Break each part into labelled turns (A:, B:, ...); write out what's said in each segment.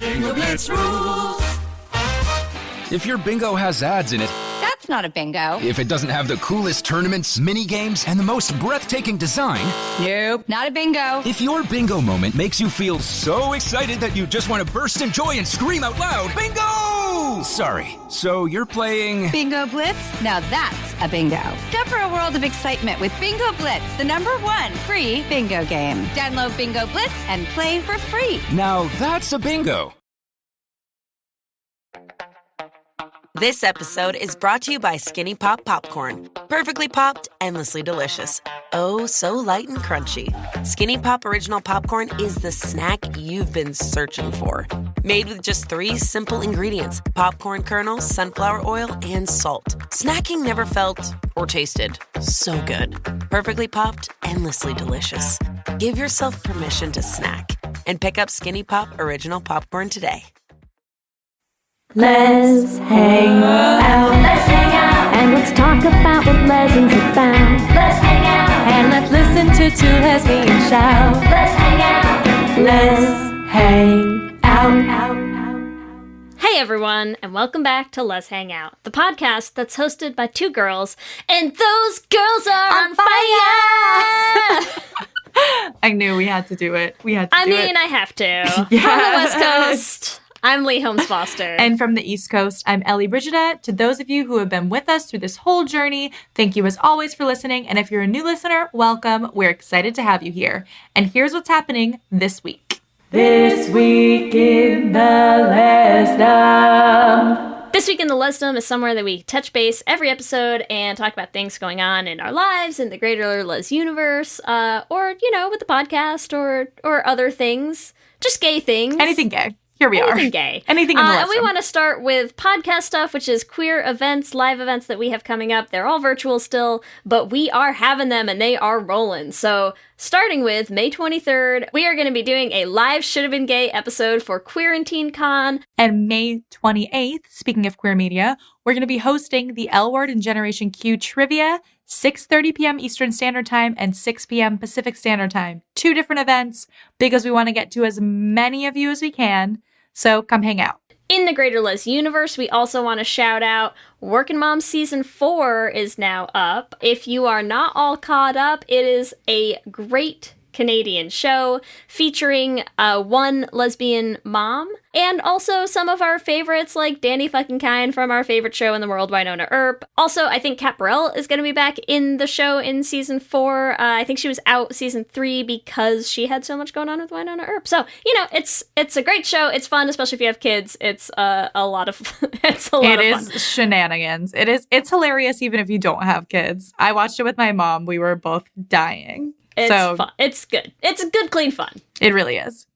A: Bingo Blitz rules.
B: If your bingo has ads in it,
C: That's not a bingo.
B: if it doesn't have the coolest tournaments, mini-games, and the most breathtaking design,
C: Nope, not a bingo.
B: if your bingo moment makes you feel so excited that you just want to burst in joy and scream out loud, bingo! Sorry, so you're playing...
C: Bingo Blitz? Now that's a bingo. Go for a world of excitement with Bingo Blitz, the #1 free bingo game. Download Bingo Blitz and play for free.
B: Now that's a bingo.
D: This episode is brought to you by Skinny Pop Popcorn. Perfectly popped, endlessly delicious. Oh, so light and crunchy. Skinny Pop Original Popcorn is the snack you've been searching for. Made with just 3 simple ingredients: popcorn kernels, sunflower oil, and salt. Snacking never felt or tasted so good. Perfectly popped, endlessly delicious. Give yourself permission to snack and pick up Skinny Pop Original Popcorn today.
E: Let's hang out.
F: Let's hang out.
E: And let's talk about what lessons have found.
F: Let's hang out.
E: And let's listen to 2 lesbians shout.
F: Let's hang out.
E: Let's hang out.
G: Hey everyone, and welcome back to Let's Hang Out, the podcast that's hosted by 2 girls, and those girls are on fire!
H: I knew we had to do it.
G: I have to.
H: Yes.
G: From the West Coast, I'm Lee Holmes Foster.
H: And from the East Coast, I'm Ellie Brigida. To those of you who have been with us through this whole journey, thank you as always for listening. And if you're a new listener, welcome. We're excited to have you here. And here's what's happening this week. This week in the Lesdom.
G: This week in the Lesdom is somewhere that we touch base every episode and talk about things going on in our lives, in the greater Les universe, or, with the podcast or other things. Just gay things.
H: Anything gay. Here we are.
G: Anything gay.
H: Anything in the
G: And we
H: Lesdom.
G: want to start with podcast stuff, which is queer events, live events that we have coming up. They're all virtual still, but we are having them and they are rolling. So starting with May 23rd, we are going to be doing a live Should Have Been Gay episode for Queer and Teen Con.
H: And May 28th, speaking of queer media, we're going to be hosting the L Word and Generation Q Trivia, 6:30 p.m. Eastern Standard Time and 6 p.m. Pacific Standard Time. 2 different events because we want to get to as many of you as we can. So come hang out.
G: In the greater Les universe, we also want to shout out Workin' Mom Season 4 is now up. If you are not all caught up, it is a great Canadian show featuring one lesbian mom and also some of our favorites like Danny fucking Kine from our favorite show in the world, Wynonna Earp. Also, I think Kat Burrell is going to be back in the show in Season 4. I think she was out Season 3 because she had so much going on with Wynonna Earp. So, it's a great show. It's fun, especially if you have kids. It's a lot of it's a lot of fun.
H: It is shenanigans. It's hilarious even if you don't have kids. I watched it with my mom. We were both dying.
G: It's
H: so
G: fun. It's good. It's a good, clean fun.
H: It really is.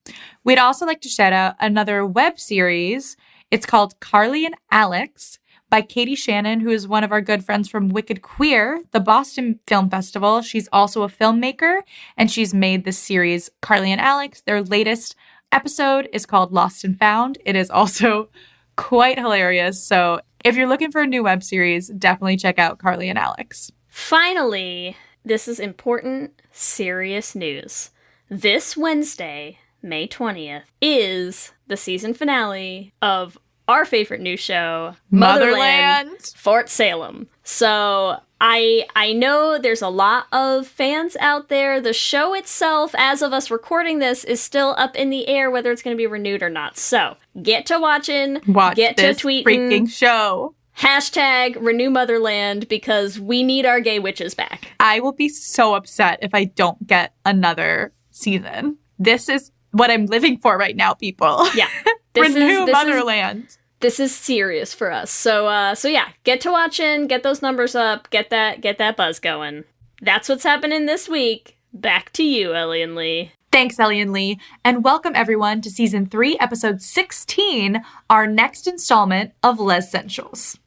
H: We'd also like to shout out another web series. It's called Carly and Alex by Katie Shannon, who is one of our good friends from Wicked Queer, the Boston Film Festival. She's also a filmmaker, and she's made this series, Carly and Alex. Their latest episode is called Lost and Found. It is also quite hilarious. So if you're looking for a new web series, definitely check out Carly and Alex.
G: Finally, this is important, serious news. This Wednesday, May 20th, is the season finale of our favorite new show, Motherland Fort Salem. So I know there's a lot of fans out there. The show itself, as of us recording this, is still up in the air whether it's going to be renewed or not. So get to watching, get to tweeting.
H: Freaking show.
G: Hashtag Renew Motherland because we need our gay witches back.
H: I will be so upset if I don't get another season. This is what I'm living for right now, people.
G: Yeah.
H: Renew Motherland.
G: This is serious for us. So yeah, get to watching, get those numbers up, get that buzz going. That's what's happening this week. Back to you, Ellie and Lee.
H: Thanks, Ellie and Lee. And welcome everyone to Season 3, Episode 16, our next installment of Lez-ssentials.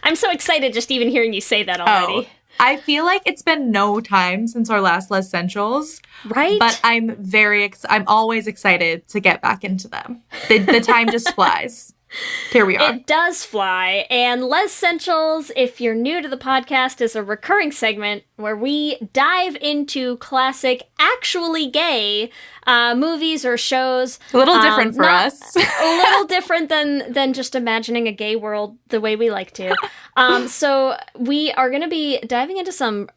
G: I'm so excited just even hearing you say that already.
H: Oh, I feel like it's been no time since our last Lez-ssentials.
G: Right?
H: But I'm I'm always excited to get back into them. The time just flies. Here we are.
G: It does fly. And Lez-ssentials, if you're new to the podcast, is a recurring segment where we dive into classic, actually gay movies or shows.
H: A little different for us.
G: A little different than just imagining a gay world the way we like to. So we are going to be diving into some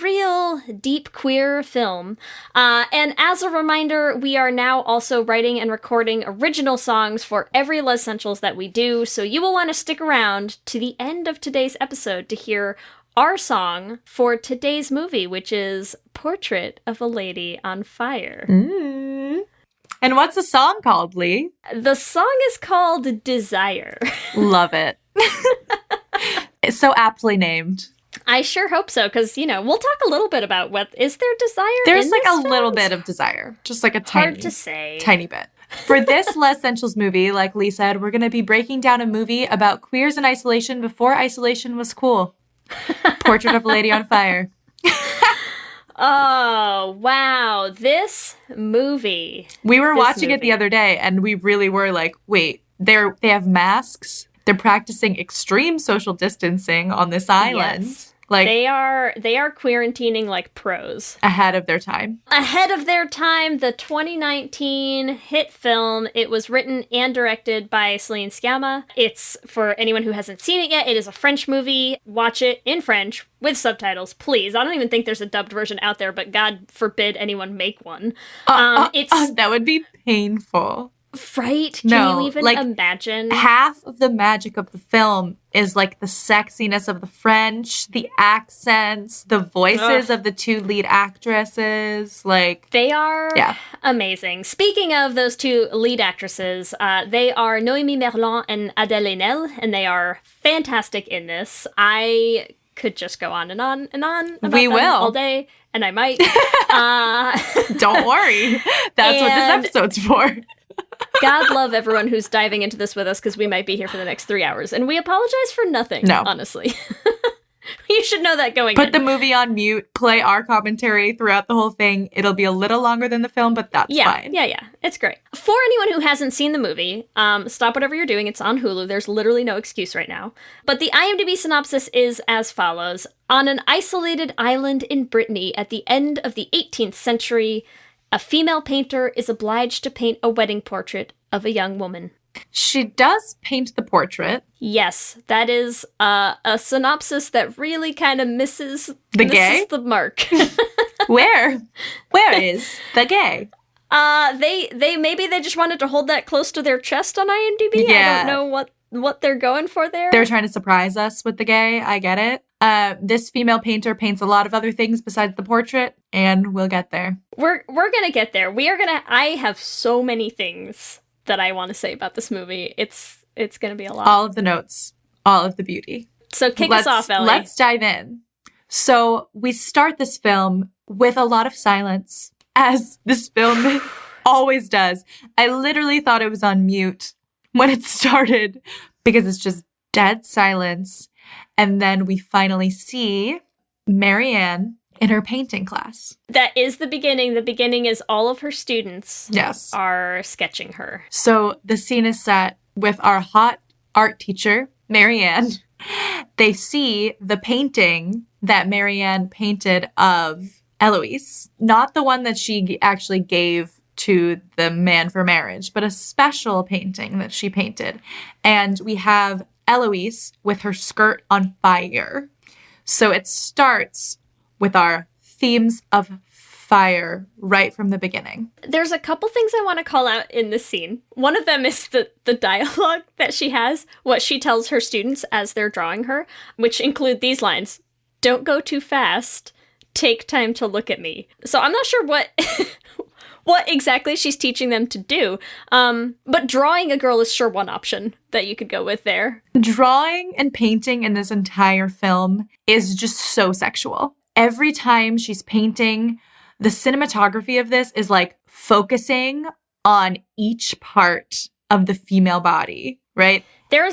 G: real deep queer film. And as a reminder, we are now also writing and recording original songs for every Lez-ssentials that we do. So you will want to stick around to the end of today's episode to hear our song for today's movie, which is Portrait of a Lady on Fire.
H: And what's the song called, Lee?
G: The song is called Desire.
H: Love it. It's so aptly named.
G: I sure hope so, because, we'll talk a little bit about is there desire
H: There's
G: in
H: like
G: this
H: a
G: film?
H: little bit of desire. Just like a
G: Hard to say.
H: tiny bit. For this Lez-ssentials movie, like Lee said, we're going to be breaking down a movie about queers in isolation before isolation was cool. Portrait of a Lady on Fire.
G: Oh, wow. This movie.
H: We were watching it the other day, and we really were like, wait, they have masks. They're practicing extreme social distancing on this island.
G: Yes.
H: Like
G: They are quarantining like pros.
H: ahead of their time.
G: Ahead of their time, the 2019 hit film. It was written and directed by Celine Sciamma. It's, for anyone who hasn't seen it yet, it is a French movie. Watch it in French with subtitles, please. I don't even think there's a dubbed version out there, but God forbid anyone make one.
H: That would be painful.
G: Right? Can
H: No,
G: you even
H: like,
G: imagine?
H: Half of the magic of the film is like the sexiness of the French, the accents, the voices of the two lead actresses. Like,
G: They are
H: Yeah.
G: amazing. Speaking of those two lead actresses, they are Noémie Merlan and Adèle Haenel, and they are fantastic in this. I could just go on and on and on about
H: We
G: them
H: will.
G: all day, and I might.
H: don't worry. That's what
G: And-
H: this episode's for.
G: God love everyone who's diving into this with us, because we might be here for the next 3 hours, and we apologize for nothing,
H: No.
G: honestly. You should know that going
H: Put
G: in.
H: the movie on mute, play our commentary throughout the whole thing. It'll be a little longer than the film, but that's fine.
G: Yeah. It's great. For anyone who hasn't seen the movie, stop whatever you're doing. It's on Hulu. There's literally no excuse right now. But the IMDb synopsis is as follows. On an isolated island in Brittany at the end of the 18th century, a female painter is obliged to paint a wedding portrait of a young woman.
H: She does paint the portrait.
G: Yes, that is a synopsis that really kind of misses
H: gay?
G: the mark.
H: Where is the gay?
G: They maybe they just wanted to hold that close to their chest on IMDb.
H: Yeah.
G: I don't know what they're going for there.
H: They're trying to surprise us with the gay. I get it. This female painter paints a lot of other things besides the portrait, and we'll get there.
G: We're gonna get there. I have so many things that I want to say about this movie. It's gonna be a lot.
H: All of the notes, all of the beauty.
G: So kick us off, Ellie.
H: Let's dive in. So we start this film with a lot of silence, as this film always does. I literally thought it was on mute when it started because it's just dead silence. And then we finally see Marianne in her painting class.
G: That is the beginning. The beginning is all of her students
H: Yes.
G: are sketching her.
H: So the scene is set with our hot art teacher, Marianne. They see the painting that Marianne painted of Eloise, not the one that she actually gave to the man for marriage, but a special painting that she painted. And we have Eloise with her skirt on fire. So it starts with our themes of fire right from the beginning.
G: There's a couple things I want to call out in this scene. One of them is the dialogue that she has, what she tells her students as they're drawing her, which include these lines. Don't go too fast. Take time to look at me. So I'm not sure what what exactly she's teaching them to do. But drawing a girl is sure one option that you could go with there.
H: Drawing and painting in this entire film is just so sexual. Every time she's painting, the cinematography of this is like focusing on each part of the female body, right?
G: There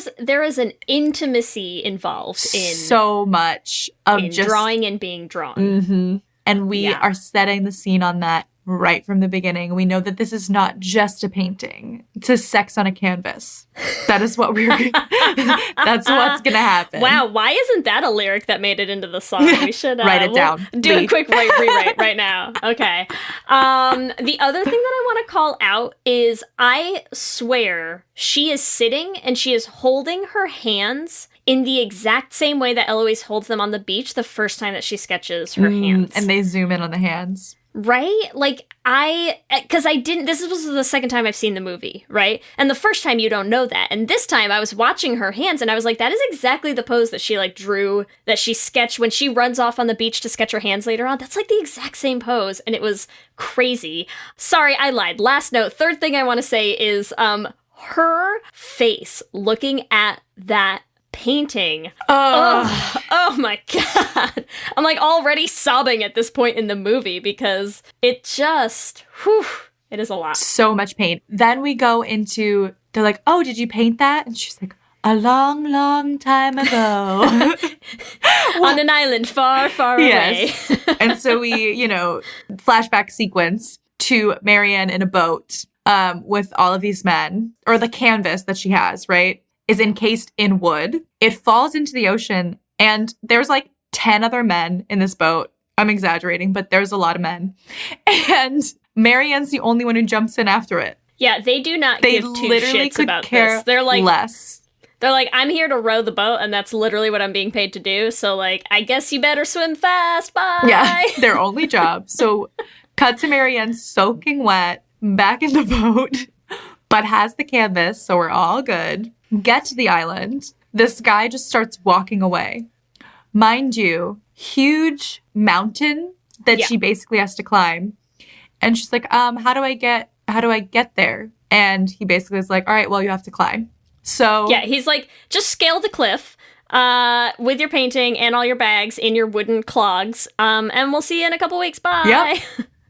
G: is an intimacy involved in
H: so much of
G: in
H: just
G: drawing and being drawn.
H: Mm-hmm. And we are setting the scene on that right from the beginning. We know that this is not just a painting. It's a sex on a canvas. That is what we're that's what's gonna happen.
G: Wow, why isn't that a lyric that made it into the song? We should
H: write it down.
G: Do a quick rewrite right now. Okay. The other thing that I want to call out is I swear she is sitting and she is holding her hands in the exact same way that Eloise holds them on the beach the first time that she sketches her hands.
H: And they zoom in on the hands.
G: Right? Like, this was the second time I've seen the movie, right? And the first time you don't know that. And this time I was watching her hands and I was like, that is exactly the pose that she like drew, that she sketched when she runs off on the beach to sketch her hands later on. That's like the exact same pose. And it was crazy. Sorry, I lied. Last note. Third thing I want to say is, her face looking at that painting. Oh my God. I'm like already sobbing at this point in the movie because it just, it is a lot.
H: So much pain. Then we go into, they're like, oh, did you paint that? And she's like, a long, long time ago.
G: On an island far, far away.
H: And so we, flashback sequence to Marianne in a boat with all of these men, or the canvas that she has, right, is encased in wood. It falls into the ocean, and there's like 10 other men in this boat. I'm exaggerating, but there's a lot of men. And Marianne's the only one who jumps in after it.
G: Yeah, they do not give two shits about this. They're like,
H: less.
G: They're like, I'm here to row the boat, and that's literally what I'm being paid to do. So, like, I guess you better swim fast. Bye.
H: Yeah, their only job. So, cut to Marianne soaking wet, back in the boat, but has the canvas, so we're all good. Get to the island. This guy just starts walking away. Mind you, huge mountain that she basically has to climb. And she's like, how do I get there? And he basically is like, all right, well, you have to climb. So
G: yeah, he's like, just scale the cliff with your painting and all your bags in your wooden clogs. And we'll see you in a couple weeks. Bye.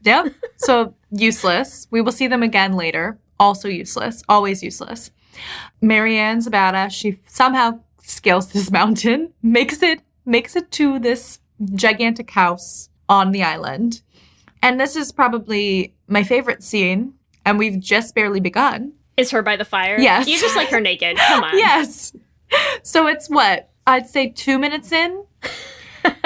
H: Yep. So useless. We will see them again later. Also useless. Always useless. Marianne's a badass. She somehow scales this mountain, makes it to this gigantic house on the island. And this is probably my favorite scene, and we've just barely begun.
G: Is her by the fire?
H: Yes.
G: You just like her naked. Come on.
H: Yes. So it's what? I'd say 2 minutes in.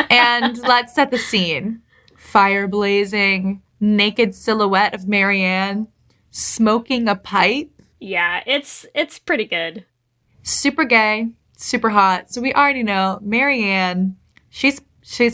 H: And let's set the scene. Fire blazing, naked silhouette of Marianne, smoking a pipe.
G: Yeah, it's pretty good.
H: Super gay, super hot. So we already know Marianne, she's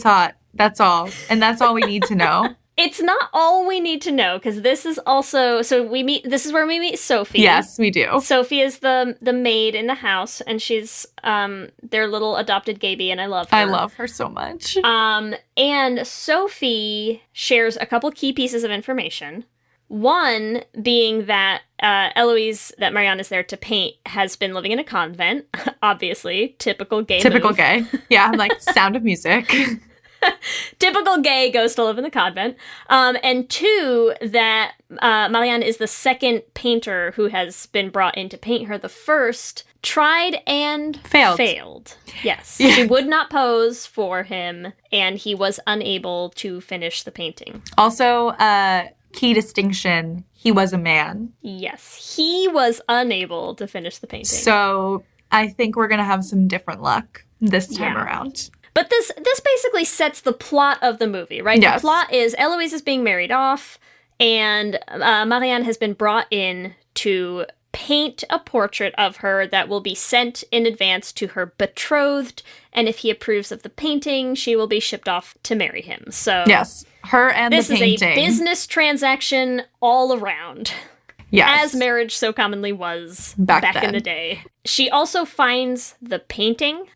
H: hot. That's all. And that's all we need to know.
G: It's not all we need to know, because this is also, this is where we meet Sophie.
H: Yes, we do.
G: Sophie is the maid in the house, and she's their little adopted Gaby, and I love her.
H: I love her so much.
G: And Sophie shares a couple key pieces of information. One being that Eloise, that Marianne is there to paint, has been living in a convent. Obviously, typical gay
H: Typical
G: move.
H: gay. Yeah, I'm like, Sound of Music.
G: Typical gay goes to live in the convent. And two, that Marianne is the second painter who has been brought in to paint her. The first tried and failed. Yes. Yeah. She would not pose for him, and he was unable to finish the painting.
H: Also, key distinction, he was a man.
G: Yes, he was unable to finish the painting.
H: So I think we're going to have some different luck this time around.
G: But this basically sets the plot of the movie, right?
H: Yes.
G: The plot is Eloise is being married off, and Marianne has been brought in to paint a portrait of her that will be sent in advance to her betrothed, and if he approves of the painting, she will be shipped off to marry him. So
H: yes, her and the painting.
G: This is a business transaction all around.
H: Yes.
G: As marriage so commonly was
H: back
G: in the day. She also finds the painting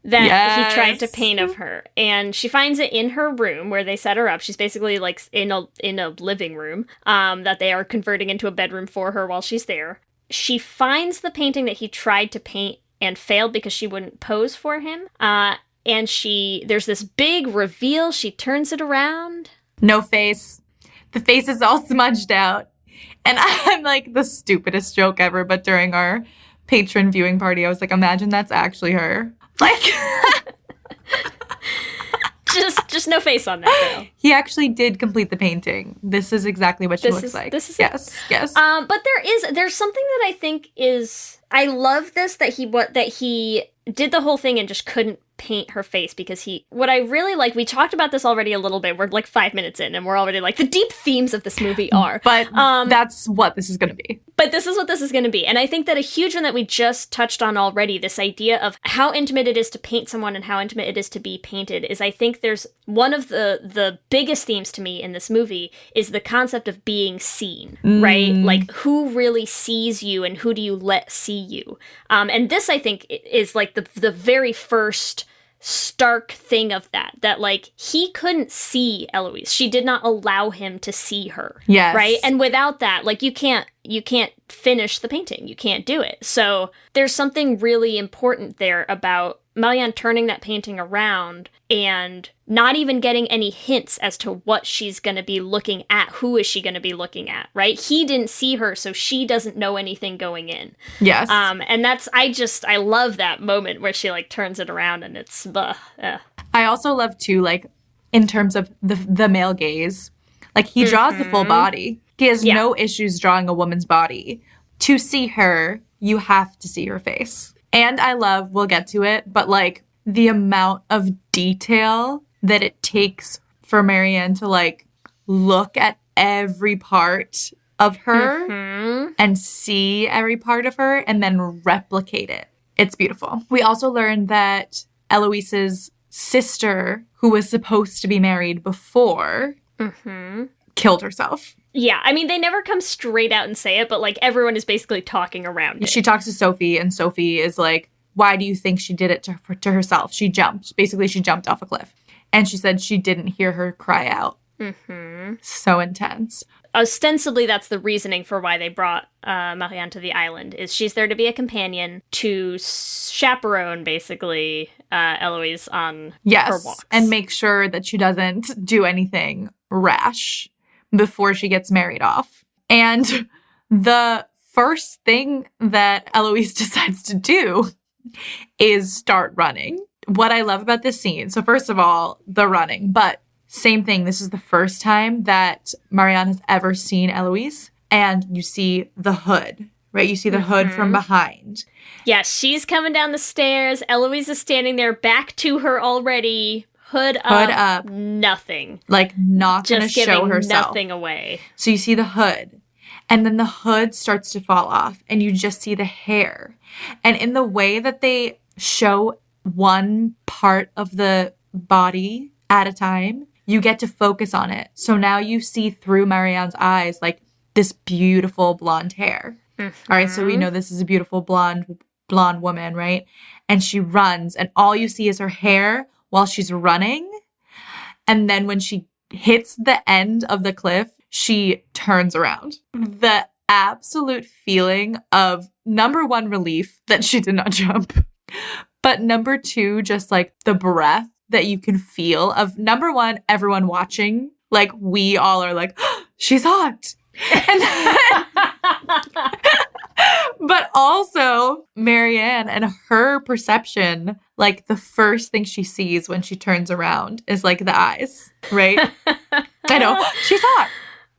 G: that he tried to paint of her, and she finds it in her room where they set her up. She's basically like in a living room that they are converting into a bedroom for her while she's there. She finds the painting that he tried to paint and failed because she wouldn't pose for him. And there's this big reveal. She turns it around.
H: No face. The face is all smudged out. And I'm like, the stupidest joke ever, but during our patron viewing party, I was like, imagine that's actually her. Like,
G: just no face on that girl.
H: He actually did complete the painting. This is exactly what she looks like.
G: This is
H: yes, yes.
G: But there's something that I think is, I love this that he did the whole thing and just couldn't paint her face because what I really like, we talked about this already a little bit. We're like 5 minutes in and we're already like, the deep themes of this movie are.
H: But that's what this is going to be.
G: But this is what this is going to be. And I think that a huge one that we just touched on already, this idea of how intimate it is to paint someone and how intimate it is to be painted, is I think there's one of the biggest themes to me in this movie is the concept of being seen, right? Like, who really sees you and who do you let see you? And this, I think, is like the very first stark thing of that like he couldn't see Eloise. She did not allow him to see her.
H: Yes.
G: Right? And without that, like you can't finish the painting. You can't do it. So there's something really important there about Marianne turning that painting around and not even getting any hints as to what she's going to be looking at. Who is she going to be looking at, right? He didn't see her, so she doesn't know anything going in.
H: Yes.
G: And that's, I love that moment where she like turns it around and it's,
H: I also love too, like, in terms of the male gaze, like he draws the full body. He has no issues drawing a woman's body. To see her, you have to see her face. And I love, we'll get to it, but like the amount of detail that it takes for Marianne to like look at every part of her and see every part of her and then replicate it. It's beautiful. We also learned that Eloise's sister, who was supposed to be married before, killed herself.
G: Yeah, I mean, they never come straight out and say it, but like everyone is basically talking around it.
H: She talks to Sophie, and Sophie is like, why do you think she did it to herself? She jumped. Basically, she jumped off a cliff. And she said she didn't hear her cry out. So intense.
G: Ostensibly, that's the reasoning for why they brought Marianne to the island, is she's there to be a companion, to chaperone, basically, Eloise on her walks.
H: And make sure that she doesn't do anything rash before she gets married off. And the first thing that Eloise decides to do is start running. What I love about this scene, so first of all, the running, but same thing, this is the first time that Marianne has ever seen Eloise, and you see the hood, right? You see the hood from behind.
G: Yeah, she's coming down the stairs. Eloise is standing there, back to her already. Hood up, nothing.
H: Like, not going to show herself.
G: Nothing away.
H: So you see the hood. And then the hood starts to fall off. And you just see the hair. And in the way that they show one part of the body at a time, you get to focus on it. So now you see through Marianne's eyes, like, this beautiful blonde hair. All right, so we know this is a beautiful blonde woman, right? And she runs. And all you see is her hair while she's running. And then when she hits the end of the cliff, she turns around. The absolute feeling of, number one, relief that she did not jump. But number two, just like the breath that you can feel of, number one, everyone watching. Like, we all are like, oh, she's hot. And then, but also Marianne and her perception, like the first thing she sees when she turns around is like the eyes, right? I know, she's hot.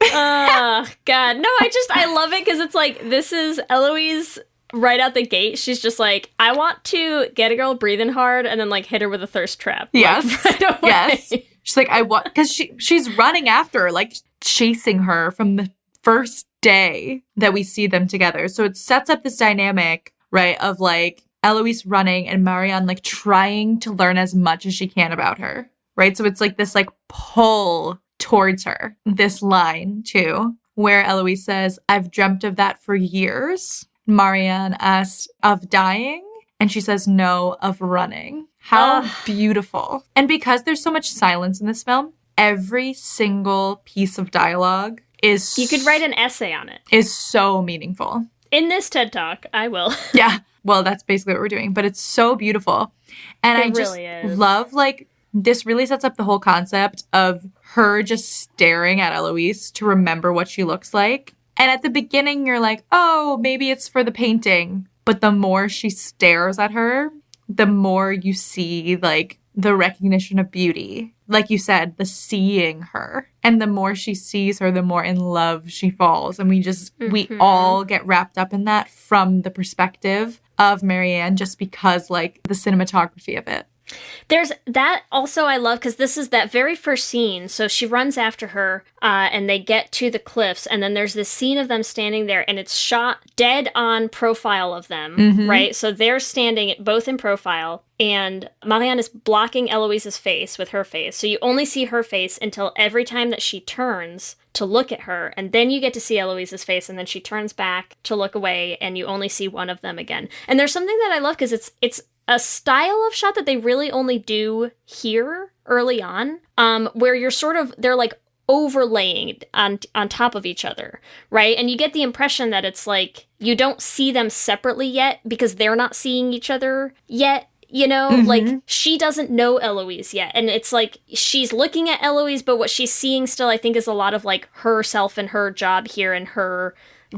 G: Oh, God. No, I love it because it's like, this is Eloise right out the gate. She's just like, I want to get a girl breathing hard and then like hit her with a thirst trap.
H: Yes.
G: Like, right away.
H: Yes. She's like, I want, because she's running after her, like chasing her from the first day that we see them together. So it sets up this dynamic, right, of like Eloise running and Marianne like trying to learn as much as she can about her, right? So it's like this like pull towards her. This line too, where Eloise says, I've dreamt of that for years. Marianne asks, of dying? And she says, no, of running. How beautiful. And because there's so much silence in this film, every single piece of dialogue is...
G: You could write an essay on it.
H: Is so meaningful.
G: In this TED Talk, I will.
H: Yeah. Well, that's basically what we're doing. But it's so beautiful. And I just love, like, this really sets up the whole concept of her just staring at Eloise to remember what she looks like. And at the beginning, you're like, oh, maybe it's for the painting. But the more she stares at her, the more you see, like, the recognition of beauty like you said, the seeing her. And the more she sees her, the more in love she falls. And we all get wrapped up in that from the perspective of Marianne, just because like the cinematography of it.
G: There's that also I love, because this is that very first scene. So she runs after her and they get to the cliffs, and then there's this scene of them standing there, and it's shot dead on profile of them, right? So they're standing both in profile, and Marianne is blocking Eloise's face with her face. So you only see her face until every time that she turns to look at her, and then you get to see Eloise's face, and then she turns back to look away, and you only see one of them again. And there's something that I love, because it's a style of shot that they really only do here early on, where they're like overlaying on top of each other, right? And you get the impression that it's like you don't see them separately yet because they're not seeing each other yet. You know, like she doesn't know Eloise yet. And it's like she's looking at Eloise, but what she's seeing still, I think, is a lot of like herself and her job here and her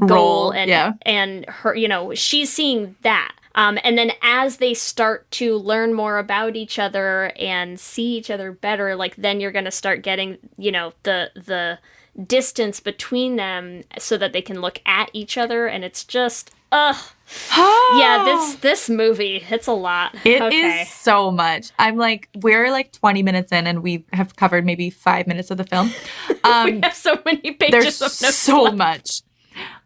G: goal and her, you know, she's seeing that. And then as they start to learn more about each other and see each other better, like then you're going to start getting, you know, the distance between them so that they can look at each other. And it's just, yeah, this movie, it's a lot.
H: It is so much. I'm like, we're like 20 minutes in and we have covered maybe 5 minutes of the film.
G: We have so many pages of notes
H: so
G: left.
H: much.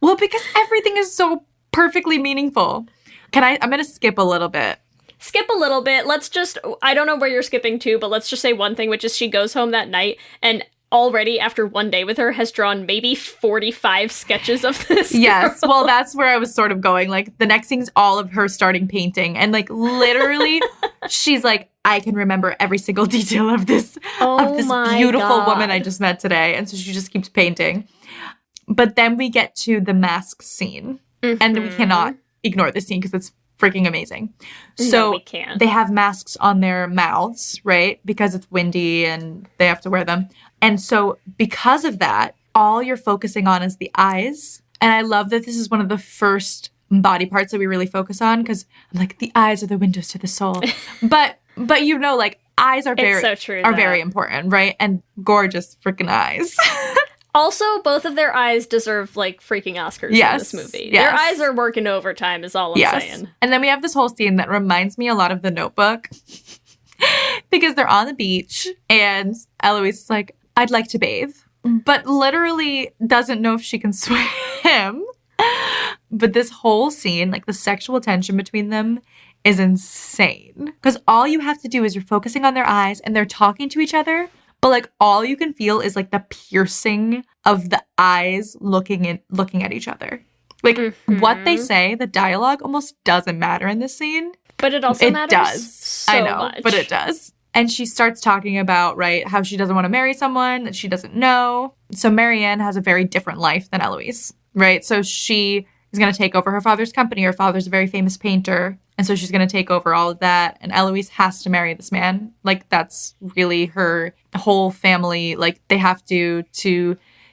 H: Well, because everything is so perfectly meaningful. I'm going to skip a little bit.
G: Skip a little bit. Let's just, I don't know where you're skipping to, but let's just say one thing, which is she goes home that night and already after one day with her has drawn maybe 45 sketches of this
H: Yes.
G: girl.
H: Well, that's where I was sort of going. Like the next thing's all of her starting painting. And like literally she's like, I can remember every single detail of this beautiful woman I just met today. And so she just keeps painting. But then we get to the mask scene. And we cannot ignore this scene because it's freaking amazing. So
G: we can't.
H: They have masks on their mouths, right? Because it's windy and they have to wear them. And so because of that, all you're focusing on is the eyes. And I love that this is one of the first body parts that we really focus on, because I'm like, the eyes are the windows to the soul. but you know, like eyes are very important, right? And gorgeous freaking eyes.
G: Also, both of their eyes deserve, like, freaking Oscars in this movie.
H: Yes.
G: Their eyes are working overtime is all I'm saying.
H: And then we have this whole scene that reminds me a lot of The Notebook. Because they're on the beach, and Eloise is like, I'd like to bathe. But literally doesn't know if she can swim. But this whole scene, like, the sexual tension between them is insane. Because all you have to do is you're focusing on their eyes, and they're talking to each other. But, like, all you can feel is, like, the piercing of the eyes looking at each other. Like, what they say, the dialogue almost doesn't matter in this scene.
G: But it also matters
H: does.
G: so
H: I know,
G: much.
H: but it does. And she starts talking about, right, how she doesn't want to marry someone that she doesn't know. So Marianne has a very different life than Eloise, right? So she is going to take over her father's company. Her father's a very famous painter. And so she's going to take over all of that. And Eloise has to marry this man. Like, that's really her whole family. Like, they have to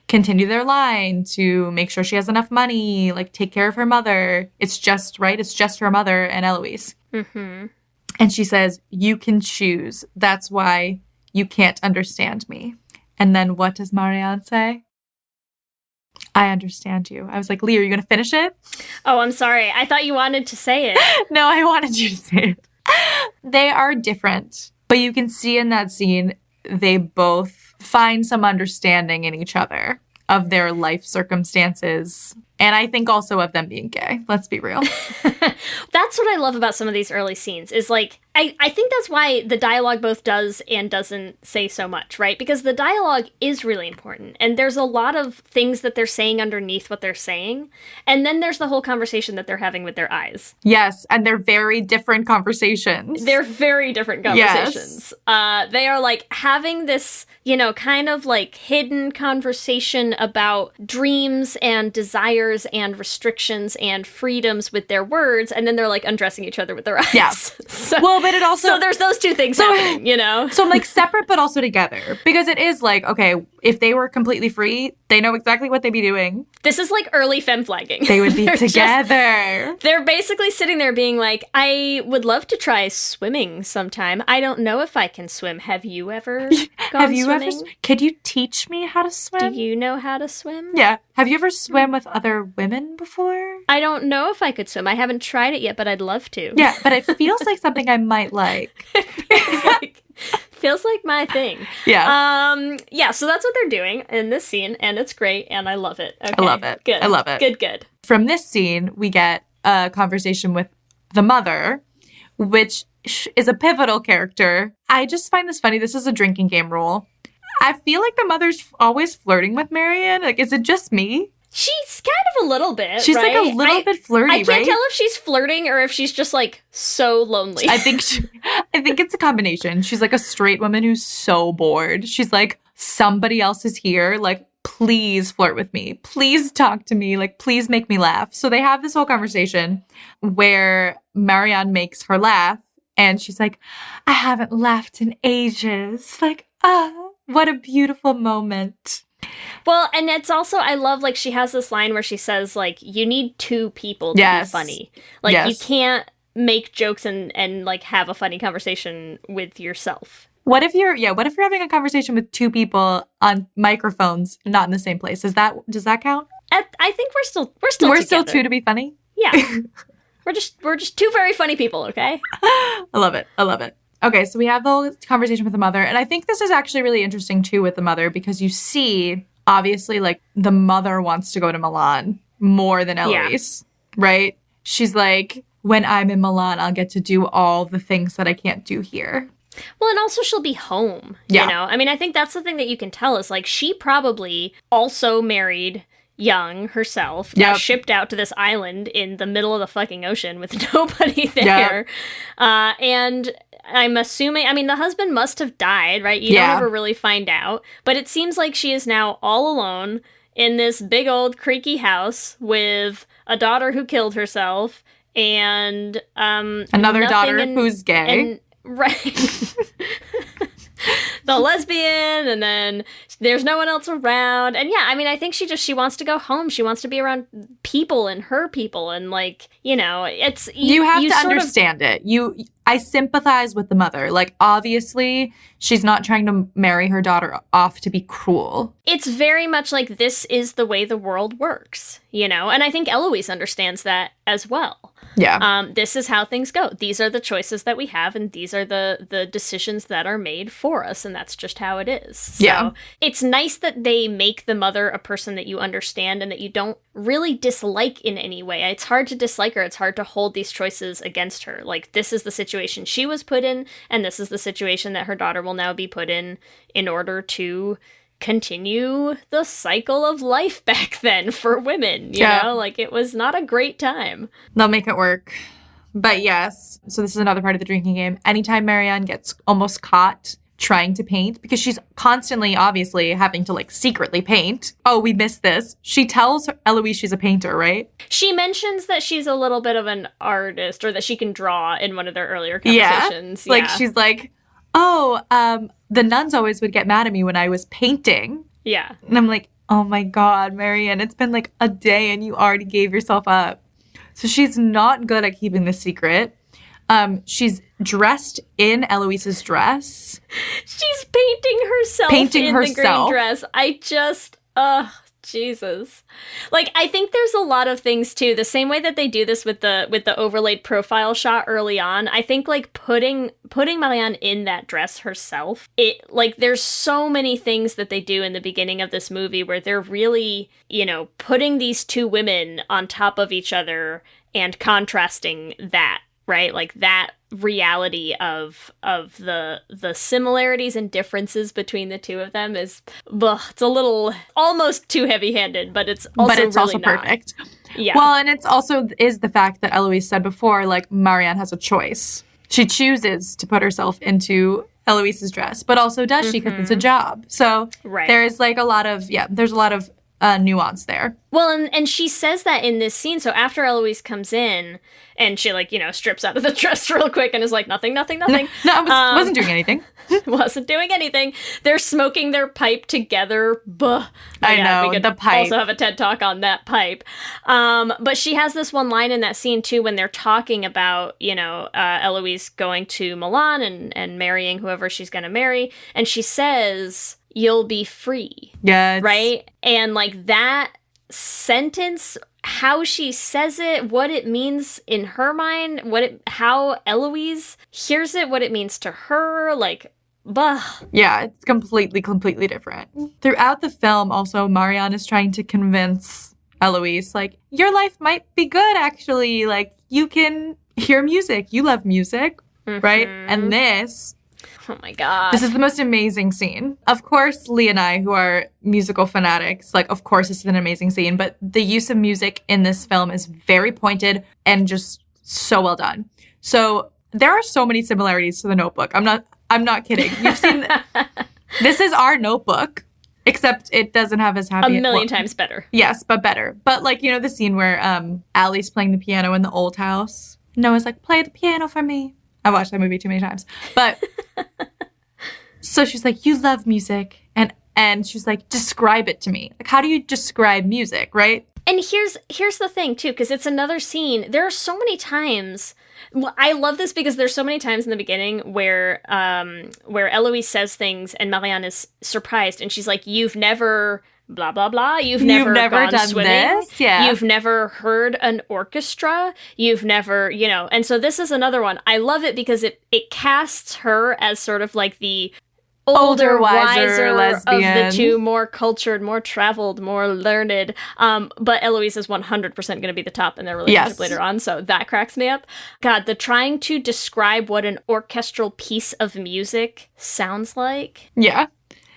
H: continue their line, to make sure she has enough money, like, take care of her mother. It's just, right? It's just her mother and Eloise. And she says, you can choose. That's why you can't understand me. And then what does Marianne say? I understand you. I was like, Lee, are you going to finish it?
G: Oh, I'm sorry. I thought you wanted to say it.
H: No, I wanted you to say it. They are different, but you can see in that scene, they both find some understanding in each other of their life circumstances. And I think also of them being gay. Let's be real.
G: That's what I love about some of these early scenes is like, I think that's why the dialogue both does and doesn't say so much, right? Because the dialogue is really important. And there's a lot of things that they're saying underneath what they're saying. And then there's the whole conversation that they're having with their eyes.
H: Yes. And they're very different conversations.
G: They're very different conversations. Yes. They are like having this, you know, kind of like hidden conversation about dreams and desires and restrictions and freedoms with their words. And then they're like undressing each other with their eyes.
H: Yeah.
G: So,
H: well, but it also...
G: So there's those two things happening, you know?
H: So I'm like separate but also together. Because it is like, okay, if they were completely free, they know exactly what they'd be doing.
G: This is like early femme flagging.
H: They would be together.
G: They're basically sitting there being like, I would love to try swimming sometime. I don't know if I can swim. Have you ever gone swimming?
H: Could you teach me how to swim?
G: Do you know how to swim?
H: Yeah. Have you ever swam with other women before?
G: I don't know if I could swim. I haven't tried it yet, but I'd love to.
H: Yeah, but it feels like something I might like.
G: Feels like my thing.
H: Yeah.
G: Yeah, so that's what they're doing in this scene, and it's great, and I love it. Okay,
H: I love it.
G: Good.
H: I love it.
G: Good.
H: From this scene, we get a conversation with the mother, which is a pivotal character. I just find this funny. This is a drinking game rule. I feel like the mother's always flirting with Marianne. Like, is it just me?
G: She's kind of a little bit,
H: She's
G: right?
H: like a little bit flirty,
G: I can't tell if she's flirting or if she's just like so lonely.
H: I think it's a combination. She's like a straight woman who's so bored. She's like, somebody else is here. Like, please flirt with me. Please talk to me. Like, please make me laugh. So they have this whole conversation where Marianne makes her laugh. And she's like, I haven't laughed in ages. Like, what a beautiful moment.
G: Well, and it's also, I love, like, she has this line where she says, like, you need two people to be funny. Like, you can't make jokes and, like, have a funny conversation with yourself.
H: What if you're having a conversation with two people on microphones, not in the same place? Does that count?
G: I think we're still
H: two to be funny?
G: Yeah. We're just two very funny people, okay?
H: I love it. Okay, so we have the whole conversation with the mother. And I think this is actually really interesting, too, with the mother, because you see, obviously, like, the mother wants to go to Milan more than Eloise, right? She's like, when I'm in Milan, I'll get to do all the things that I can't do here.
G: Well, and also she'll be home, you know? I mean, I think that's the thing that you can tell is, like, she probably also married young herself, got shipped out to this island in the middle of the fucking ocean with nobody there. And I'm assuming, I mean, the husband must have died, right? You don't ever really find out. But it seems like she is now all alone in this big old creaky house with a daughter who killed herself and
H: another daughter who's gay.
G: Right. The lesbian, and then there's no one else around. And yeah, I mean, I think she wants to go home. She wants to be around people and her people. And like, you know, it's...
H: You have to understand it. I sympathize with the mother. Like, obviously, she's not trying to marry her daughter off to be cruel.
G: It's very much like this is the way the world works, you know? And I think Eloise understands that as well.
H: Yeah.
G: This is how things go. These are the choices that we have, and these are the decisions that are made for us, and that's just how it is. So it's nice that they make the mother a person that you understand and that you don't really dislike in any way. It's hard to dislike her. It's hard to hold these choices against her. Like, this is the situation she was put in, and this is the situation that her daughter will now be put in order to continue the cycle of life back then for women, you know? Like, it was not a great time.
H: They'll make it work. But yes, so this is another part of the drinking game. Anytime Marianne gets almost caught trying to paint, because she's constantly, obviously, having to, like, secretly paint. Oh, we missed this. She tells Eloise she's a painter, right?
G: She mentions that she's a little bit of an artist, or that she can draw in one of their earlier conversations.
H: Yeah. Like, she's like, oh, the nuns always would get mad at me when I was painting.
G: Yeah.
H: And I'm like, oh my God, Marianne, it's been like a day and you already gave yourself up. So she's not good at keeping the secret. She's dressed in Eloise's dress.
G: She's painting herself in the green dress. I just, Jesus. Like, I think there's a lot of things too. The same way that they do this with the overlaid profile shot early on. I think like putting Marianne in that dress herself, it like there's so many things that they do in the beginning of this movie where they're really, you know, putting these two women on top of each other and contrasting that, right? Like that reality of the similarities and differences between the two of them is, it's a little almost too heavy-handed, but it's also not.
H: Perfect.
G: Yeah.
H: Well, and it's also is the fact that Eloise said before, like, Marianne has a choice. She chooses to put herself into Eloise's dress, but also does she because it's a job. So there's like there's a lot of nuance there.
G: Well, and she says that in this scene. So after Eloise comes in and she, like, strips out of the dress real quick and is like, nothing.
H: No, I wasn't doing anything.
G: Wasn't doing anything. They're smoking their pipe together. Buh.
H: I know,
G: we could
H: the pipe.
G: also have a TED Talk on that pipe. But she has this one line in that scene, too, when they're talking about, Eloise going to Milan and marrying whoever she's going to marry. And she says, you'll be free.
H: Yes.
G: Right? And, like, that sentence, how she says it, what it means in her mind, how Eloise hears it, what it means to her, like, bah.
H: Yeah, it's completely different. Throughout the film, also, Marianne is trying to convince Eloise, like, your life might be good, actually. Like, you can hear music. You love music, right? And
G: oh my God.
H: This is the most amazing scene. Of course, Lee and I, who are musical fanatics, like, of course, this is an amazing scene, but the use of music in this film is very pointed and just so well done. So there are so many similarities to The Notebook. I'm not kidding. You've seen, this is our Notebook, except it doesn't have as happy.
G: A million times better.
H: Yes, but better. But, like, the scene where Allie's playing the piano in the old house. Noah's like, play the piano for me. I watched that movie too many times. But so she's like, you love music. And she's like, describe it to me. Like, how do you describe music, right?
G: And here's the thing, too, because it's another scene. There are so many times. Well, I love this because there's so many times in the beginning where Eloise says things and Marianne is surprised. And she's like, you've never... blah, blah, blah. You've never gone
H: done
G: swimming.
H: This? Yeah.
G: You've never heard an orchestra. You've never, And so this is another one. I love it because it casts her as sort of like the older, wiser
H: lesbian
G: of the two, more cultured, more traveled, more learned. But Eloise is 100% going to be the top in their relationship later on. So that cracks me up. God, the trying to describe what an orchestral piece of music sounds like.
H: Yeah.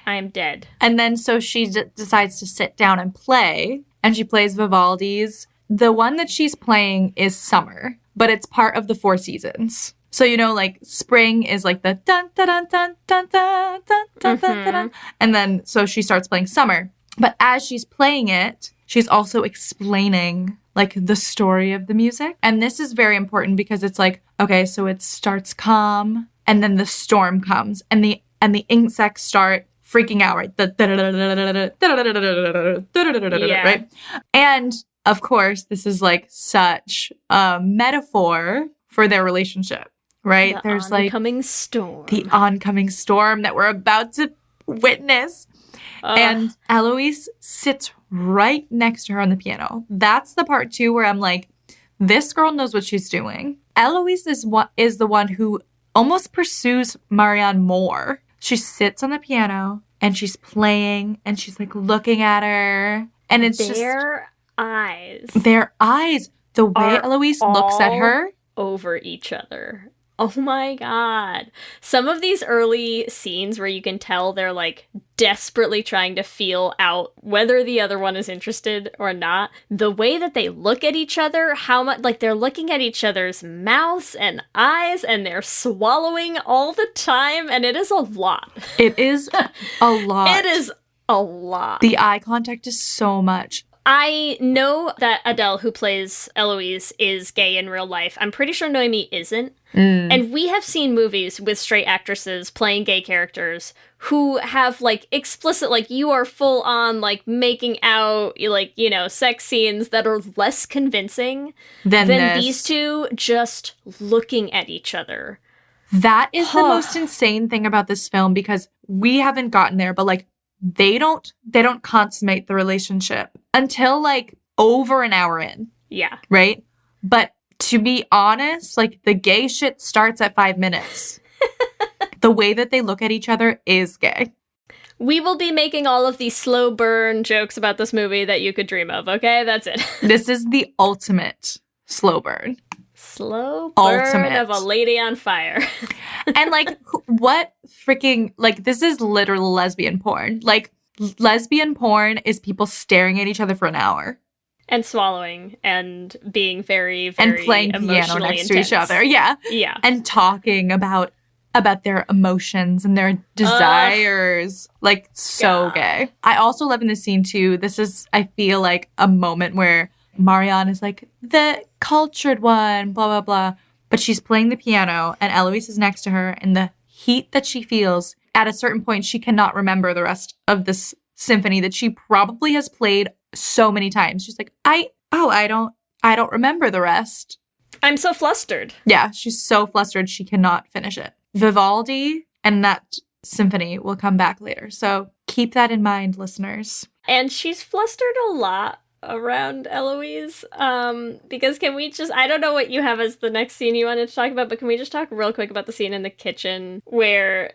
G: I am dead.
H: And then so she decides to sit down and play, and she plays Vivaldi's. The one that she's playing is Summer, but it's part of the Four Seasons. So, like, spring is like the dun dun dun dun dun dun dun dun dun dun. And then so she starts playing Summer. But as she's playing it, she's also explaining, like, the story of the music. And this is very important because it's like, okay, so it starts calm, and then the storm comes, and the insects start freaking out, right? Right? And of course, this is like such a metaphor for their relationship, right? There's like the oncoming storm that we're about to witness. And Eloise sits right next to her on the piano. That's the part too where I'm like, this girl knows what she's doing. Eloise is the one who almost pursues Marianne more. She sits on the piano and she's playing and she's like looking at her. And it's
G: their eyes.
H: The way Eloise looks at her.
G: Over each other. Oh my God. Some of these early scenes where you can tell they're like desperately trying to feel out whether the other one is interested or not. The way that they look at each other, how much, like they're looking at each other's mouths and eyes and they're swallowing all the time. And it is a lot.
H: It is a lot.
G: It is a lot.
H: The eye contact is so much.
G: I know that Adele, who plays Eloise, is gay in real life. I'm pretty sure Noemi isn't. And we have seen movies with straight actresses playing gay characters who have, like, explicit, like, you are full on, like, making out, like, sex scenes that are less convincing than these two just looking at each other.
H: That is the most insane thing about this film, because we haven't gotten there, but, like, they don't consummate the relationship until, like, over an hour in.
G: Yeah.
H: Right? But to be honest, like, the gay shit starts at 5 minutes. The way that they look at each other is gay.
G: We will be making all of these slow burn jokes about this movie that you could dream of, okay? That's it.
H: This is the ultimate slow burn.
G: Slow burn
H: Ultimate.
G: of a lady on fire.
H: And, like, what freaking, like, this is literal lesbian porn. Like, lesbian porn is people staring at each other for an hour.
G: And swallowing and being very, very
H: and playing piano next to each other. Yeah.
G: Yeah.
H: And talking about about their emotions and their desires. Like, so gay. I also love in this scene, too, this is, I feel like, a moment where Marianne is like, the cultured one, blah, blah, blah. But she's playing the piano, and Eloise is next to her, and the heat that she feels, at a certain point, she cannot remember the rest of this symphony that she probably has played so many times. She's like, I don't remember the rest.
G: I'm so flustered.
H: Yeah, she's so flustered she cannot finish it. Vivaldi and that symphony will come back later. So keep that in mind, listeners.
G: And she's flustered a lot around Eloise. Because can we just, I don't know what you have as the next scene you wanted to talk about, but can we just talk real quick about the scene in the kitchen where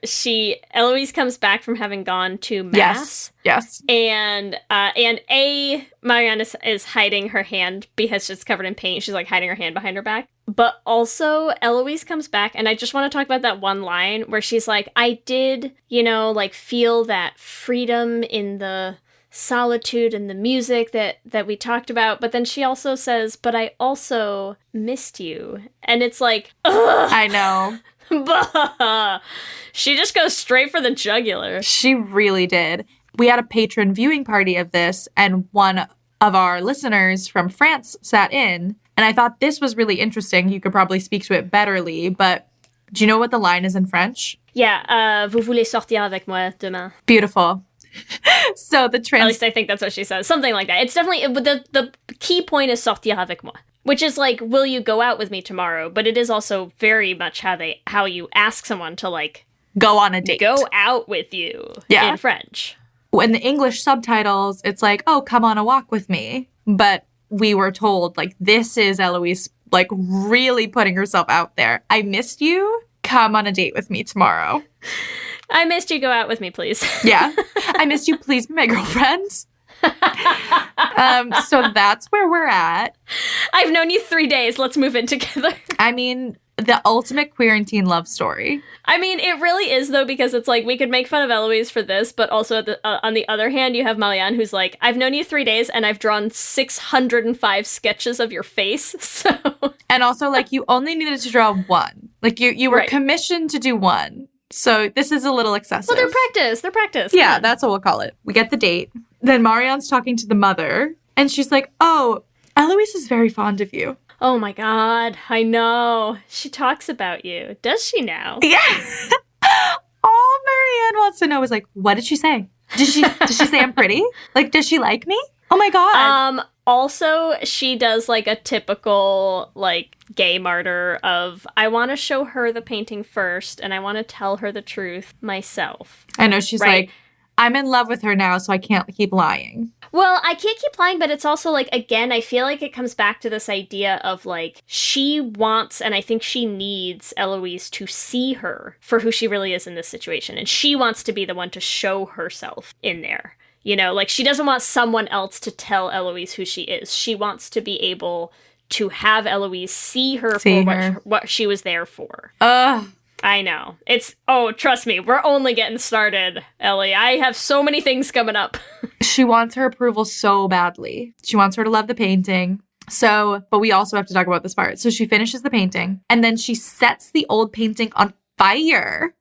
G: Eloise comes back from having gone to mass?
H: Yes.
G: And Marianne is hiding her hand because it's covered in paint. She's like hiding her hand behind her back. But also Eloise comes back, and I just want to talk about that one line where she's like, I did, like feel that freedom in the solitude and the music that we talked about, but then she also says, but I also missed you. And it's like, ugh!
H: I know.
G: She just goes straight for the jugular.
H: She really did. We had a patron viewing party of this, and one of our listeners from France sat in, and I thought this was really interesting. You could probably speak to it betterly, but do you know what the line is in French?
G: Yeah, vous voulez sortir avec moi demain.
H: Beautiful. So at
G: least I think that's what she says. Something like that. It's definitely, the key point is sortir avec moi, which is like, will you go out with me tomorrow? But it is also very much how you ask someone to like
H: go on a date.
G: Go out with you in French.
H: In the English subtitles, it's like, oh, come on a walk with me. But we were told, like, this is Eloise, like, really putting herself out there. I missed you. Come on a date with me tomorrow.
G: I missed you. Go out with me, please.
H: Yeah. I missed you. Please be my girlfriend. So that's where we're at.
G: I've known you 3 days. Let's move in together.
H: I mean, the ultimate queer-teen love story.
G: I mean, it really is, though, because it's like, we could make fun of Eloise for this, but also on the other hand, you have Marianne, who's like, I've known you 3 days, and I've drawn 605 sketches of your face, so...
H: And also, like, you only needed to draw one. Like, you were commissioned to do one. So this is a little excessive.
G: Well, they're practice.
H: Yeah, that's what we'll call it. We get the date. Then Marianne's talking to the mother, and she's like, oh, Eloise is very fond of you.
G: Oh my God, I know. She talks about you. Does she now?
H: Yeah. All Marianne wants to know is like, what did she say? Did she say I'm pretty? Like, does she like me? Oh my God.
G: Also, she does like a typical like gay martyr of, I want to show her the painting first and I want to tell her the truth myself.
H: I know, she's like, I'm in love with her now, so I can't keep lying.
G: Well, I can't keep lying, but it's also like, again, I feel like it comes back to this idea of like, she wants, and I think she needs Eloise to see her for who she really is in this situation. And she wants to be the one to show herself in there. You know, like, she doesn't want someone else to tell Eloise who she is. She wants to be able to have Eloise see her what she was there for. I know. Trust me, we're only getting started, Ellie. I have so many things coming up.
H: She wants her approval so badly. She wants her to love the painting. So, but we also have to talk about this part. So she finishes the painting, and then she sets the old painting on fire.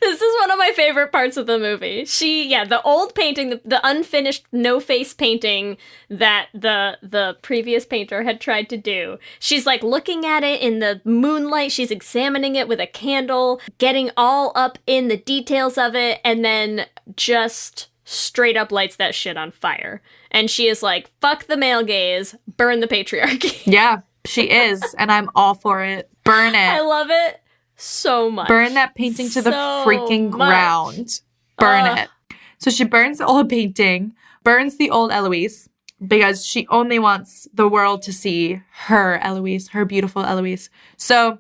G: This is one of my favorite parts of the movie. The old painting, the unfinished no-face painting that the previous painter had tried to do. She's like looking at it in the moonlight. She's examining it with a candle, getting all up in the details of it, and then just straight up lights that shit on fire. And she is like, fuck the male gaze, burn the patriarchy.
H: Yeah, she is, and I'm all for it. Burn it.
G: I love it. So much.
H: Burn that painting to the freaking ground. Burn it. So she burns the old painting, burns the old Eloise, because she only wants the world to see her Eloise, her beautiful Eloise. So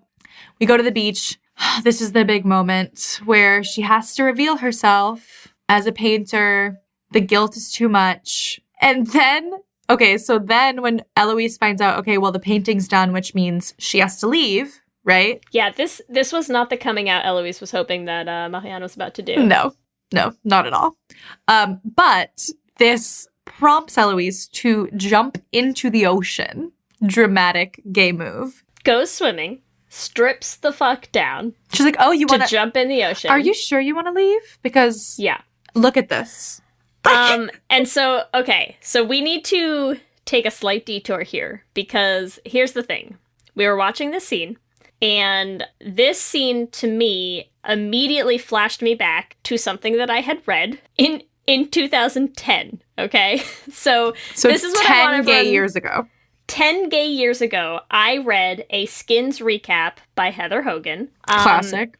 H: we go to the beach. This is the big moment where she has to reveal herself as a painter. The guilt is too much. And then, then when Eloise finds out, the painting's done, which means she has to leave. Right?
G: Yeah, this was not the coming out Eloise was hoping that Marianne was about to do.
H: No, not at all. But this prompts Eloise to jump into the ocean. Dramatic gay move.
G: Goes swimming. strips the fuck down
H: She's like, oh, you
G: to
H: want to
G: jump in the ocean.
H: Are you sure you want to leave? Because
G: Yeah.
H: look at this.
G: And so, okay, so we need to take a slight detour here because here's the thing. We were watching this scene, and this scene to me immediately flashed me back to something that I had read in 2010, okay? So this is what I want
H: 10 gay years ago.
G: 10 gay years ago, I read a Skins recap by Heather Hogan.
H: Classic.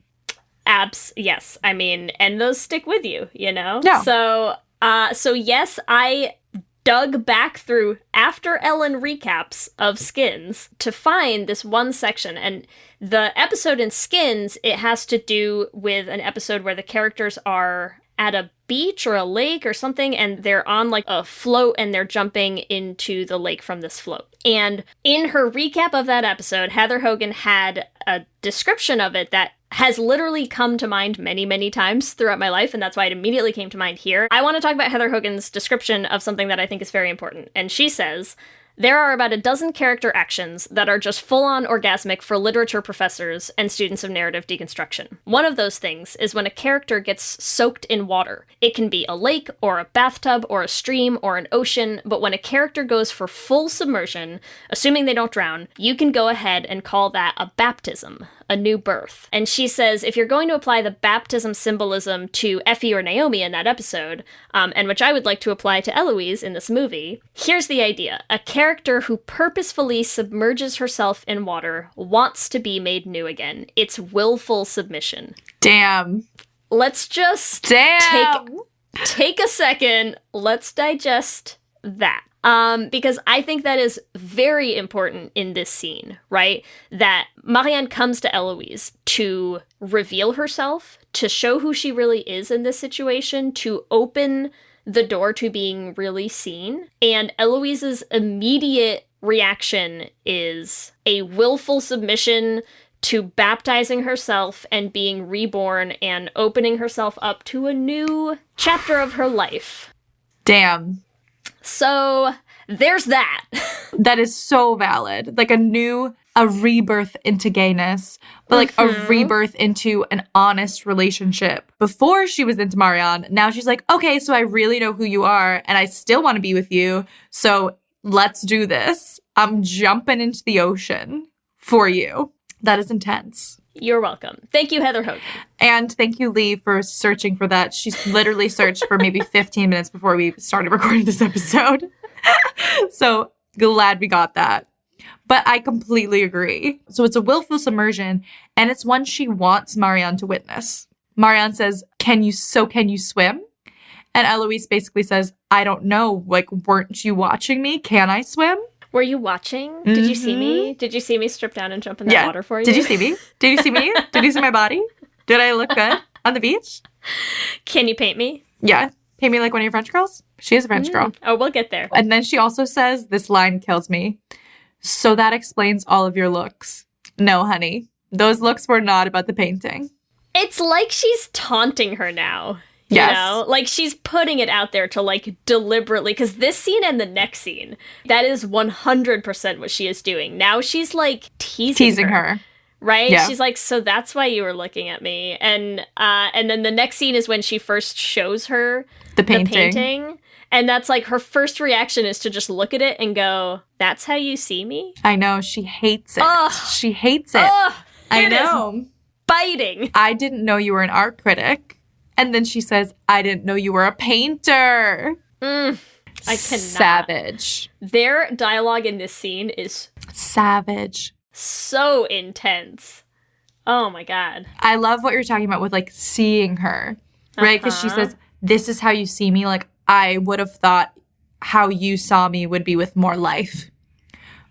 G: Yes. I mean, and those stick with you, you know?
H: Yeah.
G: So yes, I dug back through After Ellen recaps of Skins to find this one section. And the episode in Skins, it has to do with an episode where the characters are at a beach or a lake or something, and they're on like a float and they're jumping into the lake from this float. And in her recap of that episode, Heather Hogan had a description of it that has literally come to mind many, many times throughout my life, and that's why it immediately came to mind here. I want to talk about Heather Hogan's description of something that I think is very important. And she says, there are about a dozen character actions that are just full-on orgasmic for literature professors and students of narrative deconstruction. One of those things is when a character gets soaked in water. It can be a lake, or a bathtub, or a stream, or an ocean, but when a character goes for full submersion, assuming they don't drown, you can go ahead and call that a baptism, a new birth. And she says, if you're going to apply the baptism symbolism to Effie or Naomi in that episode, and which I would like to apply to Eloise in this movie, here's the idea. A character who purposefully submerges herself in water wants to be made new again. It's willful submission.
H: Damn.
G: Let's just take a second. Let's digest that. Because I think that is very important in this scene, right? That Marianne comes to Eloise to reveal herself, to show who she really is in this situation, to open the door to being really seen. And Eloise's immediate reaction is a willful submission to baptizing herself and being reborn and opening herself up to a new chapter of her life.
H: Damn.
G: So there's that.
H: That is so valid. Like a rebirth into gayness, but like a rebirth into an honest relationship. Before she was into Marianne, now she's like, okay, so I really know who you are and I still want to be with you. So let's do this. I'm jumping into the ocean for you. That is intense.
G: You're welcome. Thank you, Heather Hogan.
H: And thank you, Lee, for searching for that. She's literally searched for maybe 15 minutes before we started recording this episode. So glad we got that. But I completely agree. So it's a willful submersion, and it's one she wants Marianne to witness. Marianne says, can you swim? And Eloise basically says, I don't know. Like, weren't you watching me? Can I swim?
G: Were you watching? Did you see me? Did you see me strip down and jump in that water for you?
H: Did you see me? Did you see me? Did you see my body? Did I look good on the beach?
G: Can you paint me?
H: Yeah. Paint me like one of your French girls? She is a French girl.
G: Oh, we'll get there.
H: And then she also says, this line kills me. So that explains all of your looks. No, honey. Those looks were not about the painting.
G: It's like she's taunting her now.
H: Yes.
G: You know? Like, she's putting it out there to, like, deliberately, because this scene and the next scene, that is 100% what she is doing. Now she's, like, teasing her. Right?
H: Yeah.
G: She's like, so that's why you were looking at me. And then the next scene is when she first shows her
H: the painting.
G: And that's, like, her first reaction is to just look at it and go, that's how you see me?
H: I know. She hates it.
G: Ugh.
H: She hates it.
G: Ugh,
H: I know.
G: Biting.
H: I didn't know you were an art critic. And then she says, I didn't know you were a painter.
G: I cannot.
H: Savage.
G: Their dialogue in this scene is
H: savage.
G: So intense. Oh my God.
H: I love what you're talking about with like seeing her, right? Because she says, this is how you see me. Like, I would have thought how you saw me would be with more life,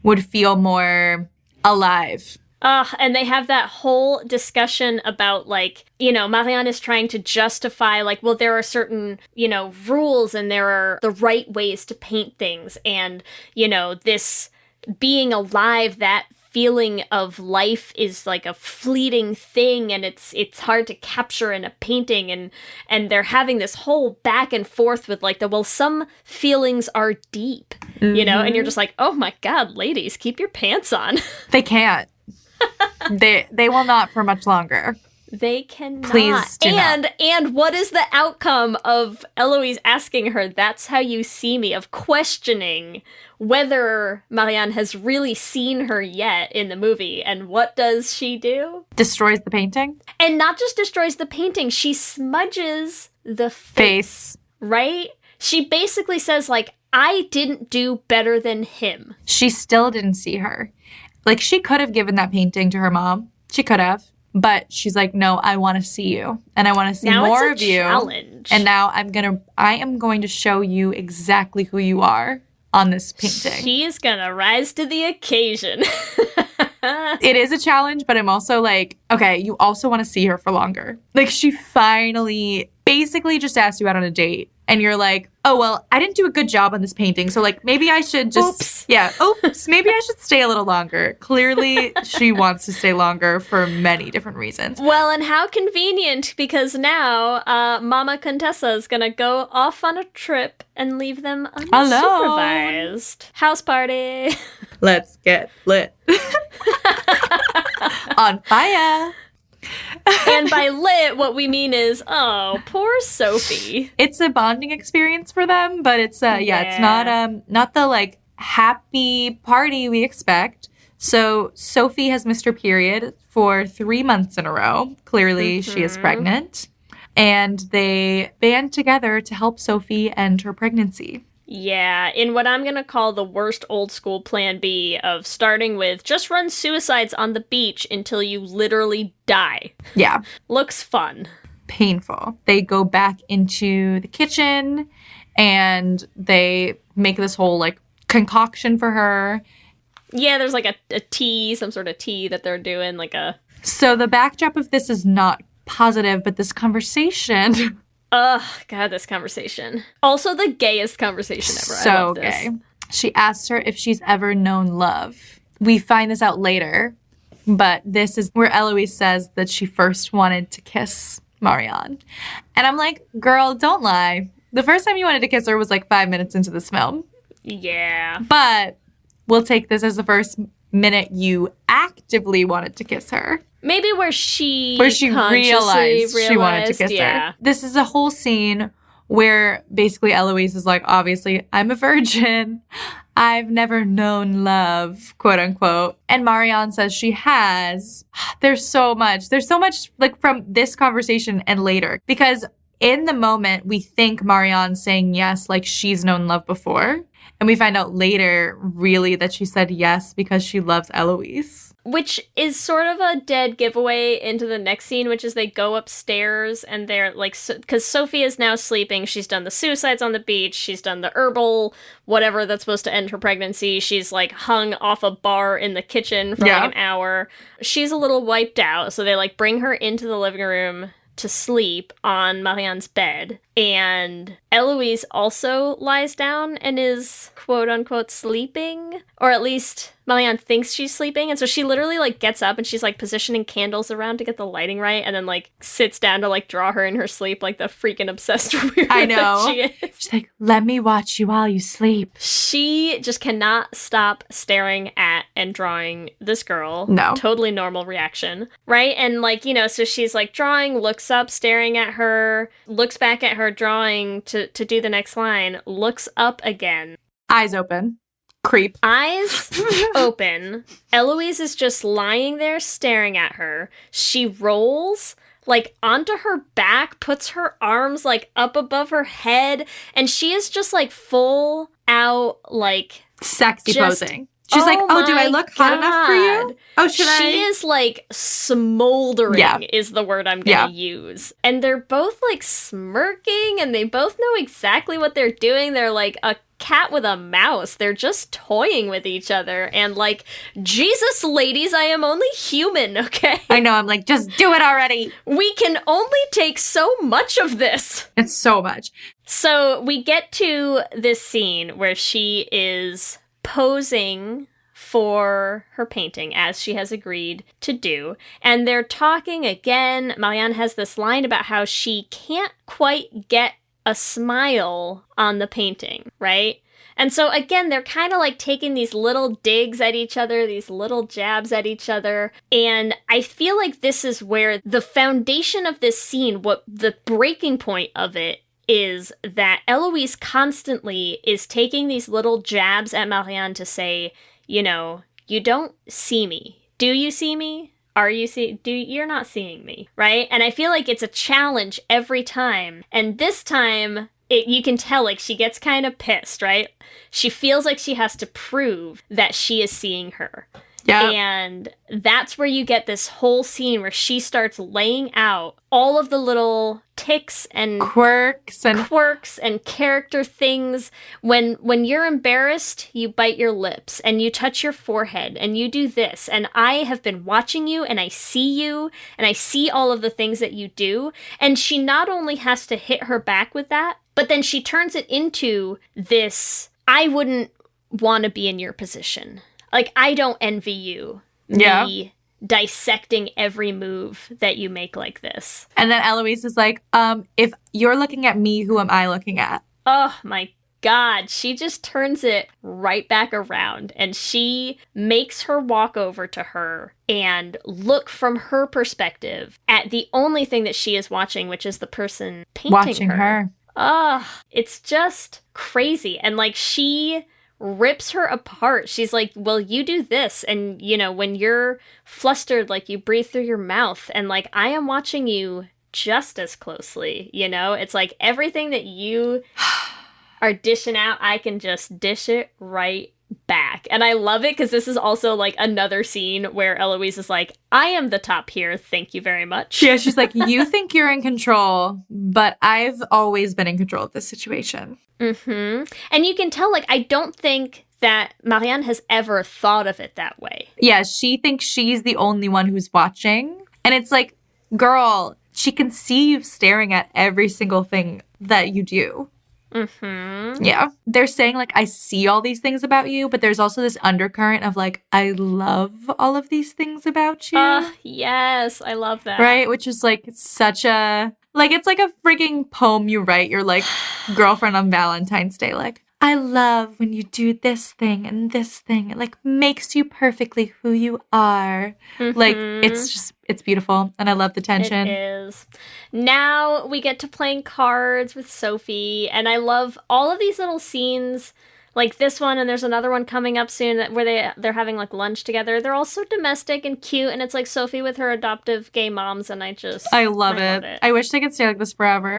H: would feel more alive.
G: And they have that whole discussion about, like, you know, Marianne is trying to justify, like, well, there are certain, you know, rules and there are the right ways to paint things. And, you know, this being alive, that feeling of life is like a fleeting thing, and it's hard to capture in a painting, and they're having this whole back and forth with like well, some feelings are deep, you know, and you're just like, oh my God, ladies, keep your pants on.
H: They can't. They will not for much longer.
G: They cannot.
H: Please do not.
G: And what is the outcome of Eloise asking her, "That's how you see me," of questioning whether Marianne has really seen her yet in the movie. And what does she do?
H: Destroys the painting?
G: And not just destroys the painting, she smudges the face. Right? She basically says, like, I didn't do better than him.
H: She still didn't see her. Like, she could have given that painting to her mom. She could have. But she's like, no, I want to see you. And I want to see
G: now
H: more
G: it's a
H: of you.
G: Challenge.
H: And now I am going to show you exactly who you are on this painting.
G: She's gonna rise to the occasion.
H: It is a challenge, but I'm also like, okay, you also want to see her for longer. Like, she finally basically just asked you out on a date. And you're like, oh, well, I didn't do a good job on this painting. So, like, maybe I should just...
G: Oops.
H: Yeah, oops. Maybe I should stay a little longer. Clearly, she wants to stay longer for many different reasons.
G: Well, and how convenient, because now Mama Contessa is going to go off on a trip and leave them unsupervised. House party.
H: Let's get lit. On fire.
G: And by lit, what we mean is, oh, poor Sophie.
H: It's a bonding experience for them, but it's it's not the like happy party we expect. So Sophie has missed her period for 3 months in a row. Clearly, she is pregnant. And they band together to help Sophie end her pregnancy.
G: Yeah, in what I'm going to call the worst old school plan B of starting with just run suicides on the beach until you literally die.
H: Yeah.
G: Looks fun.
H: Painful. They go back into the kitchen and they make this whole like concoction for her.
G: Yeah, there's like a tea, some sort of tea that they're doing, like a...
H: So the backdrop of this is not positive, but this conversation...
G: Ugh, God, this conversation. Also the gayest conversation ever.
H: So
G: I love this.
H: gay. She asked her if she's ever known love. We find this out later, but this is where Eloise says that she first wanted to kiss Marianne. And I'm like, girl, don't lie. The first time you wanted to kiss her was like 5 minutes into this film.
G: Yeah.
H: But we'll take this as the first minute you actively wanted to kiss her.
G: Maybe where she
H: realized she wanted to kiss
G: yeah.
H: her. This is a whole scene where basically Eloise is like, obviously, I'm a virgin. I've never known love, quote unquote. And Marianne says she has. There's so much like from this conversation and later. Because in the moment, we think Marianne's saying yes, like she's known love before. And we find out later, really, that she said yes because she loves Eloise.
G: Which is sort of a dead giveaway into the next scene, which is they go upstairs and they're like, because Sophie is now sleeping. She's done the suicides on the beach. She's done the herbal, whatever that's supposed to end her pregnancy. She's like hung off a bar in the kitchen for like an hour. She's a little wiped out. So they like bring her into the living room to sleep on Marianne's bed. And Eloise also lies down and is quote unquote sleeping, or at least Marianne thinks she's sleeping. And so she literally like gets up and she's like positioning candles around to get the lighting right, and then like sits down to like draw her in her sleep, like the freaking obsessed weirdo
H: I know.
G: that she is.
H: She's like, let me watch you while you sleep.
G: She just cannot stop staring at and drawing this girl.
H: No.
G: Totally normal reaction, right? And like, you know, so she's like drawing, looks up, staring at her, looks back at her drawing to do the next line, looks up again.
H: Eyes open. Creep.
G: Eyes open. Eloise is just lying there staring at her. She rolls like onto her back, puts her arms like up above her head, and she is just like full out like
H: sexy posing. She's like, oh, do I look hot enough for you? Oh, should I?
G: She is like smoldering is the word I'm going to use. And they're both like smirking and they both know exactly what they're doing. They're like a cat with a mouse. They're just toying with each other. And like, Jesus, ladies, I am only human, okay?
H: I know. I'm like, just do it already.
G: We can only take so much of this.
H: It's so much.
G: So we get to this scene where she is posing for her painting as she has agreed to do. And they're talking again. Marianne has this line about how she can't quite get a smile on the painting, right? And so again, they're kind of like taking these little digs at each other, these little jabs at each other. And I feel like this is where the foundation of this scene, what the breaking point of it is that Eloise constantly is taking these little jabs at Marianne to say, you know, you don't see me. Do you see me? You're not seeing me, right? And I feel like it's a challenge every time. And this time, you can tell, like, she gets kind of pissed, right? She feels like she has to prove that she is seeing her. Yeah. And that's where you get this whole scene where she starts laying out all of the little tics and quirks and character things. When you're embarrassed, you bite your lips and you touch your forehead and you do this. And I have been watching you and I see all of the things that you do. And she not only has to hit her back with that, but then she turns it into this, I wouldn't want to be in your position. Like, I don't envy you.
H: Yeah.
G: Me dissecting every move that you make like this.
H: And then Eloise is like, if you're looking at me, who am I looking at?
G: Oh my God. She just turns it right back around and she makes her walk over to her and look from her perspective at the only thing that she is watching, which is the person painting her. It's just crazy. And like, she rips her apart. She's like, well, you do this. And, you know, when you're flustered, like, you breathe through your mouth. And, like, I am watching you just as closely, you know? It's like everything that you are dishing out, I can just dish it right back. And I love it because this is also, like, another scene where Eloise is like, I am the top here. Thank you very much.
H: Yeah, she's like, you think you're in control, but I've always been in control of this situation.
G: Mm-hmm. And you can tell, like, I don't think that Marianne has ever thought of it that way.
H: Yeah, she thinks she's the only one who's watching. And it's like, girl, she can see you staring at every single thing that you do.
G: Mm-hmm.
H: Yeah. They're saying, like, I see all these things about you, but there's also this undercurrent of, like, I love all of these things about you.
G: Yes, I love that.
H: Right? Which is, like, such a... Like, it's like a freaking poem you write your, like, girlfriend on Valentine's Day. Like, I love when you do this thing and this thing. It, like, makes you perfectly who you are. Mm-hmm. Like, it's beautiful. And I love the tension.
G: It is. Now we get to playing cards with Sophie. And I love all of these little scenes. Like this one, and there's another one coming up soon where they're having, like, lunch together. They're all so domestic and cute, and it's, like, Sophie with her adoptive gay moms, and I
H: love it. I wish they could stay like this forever.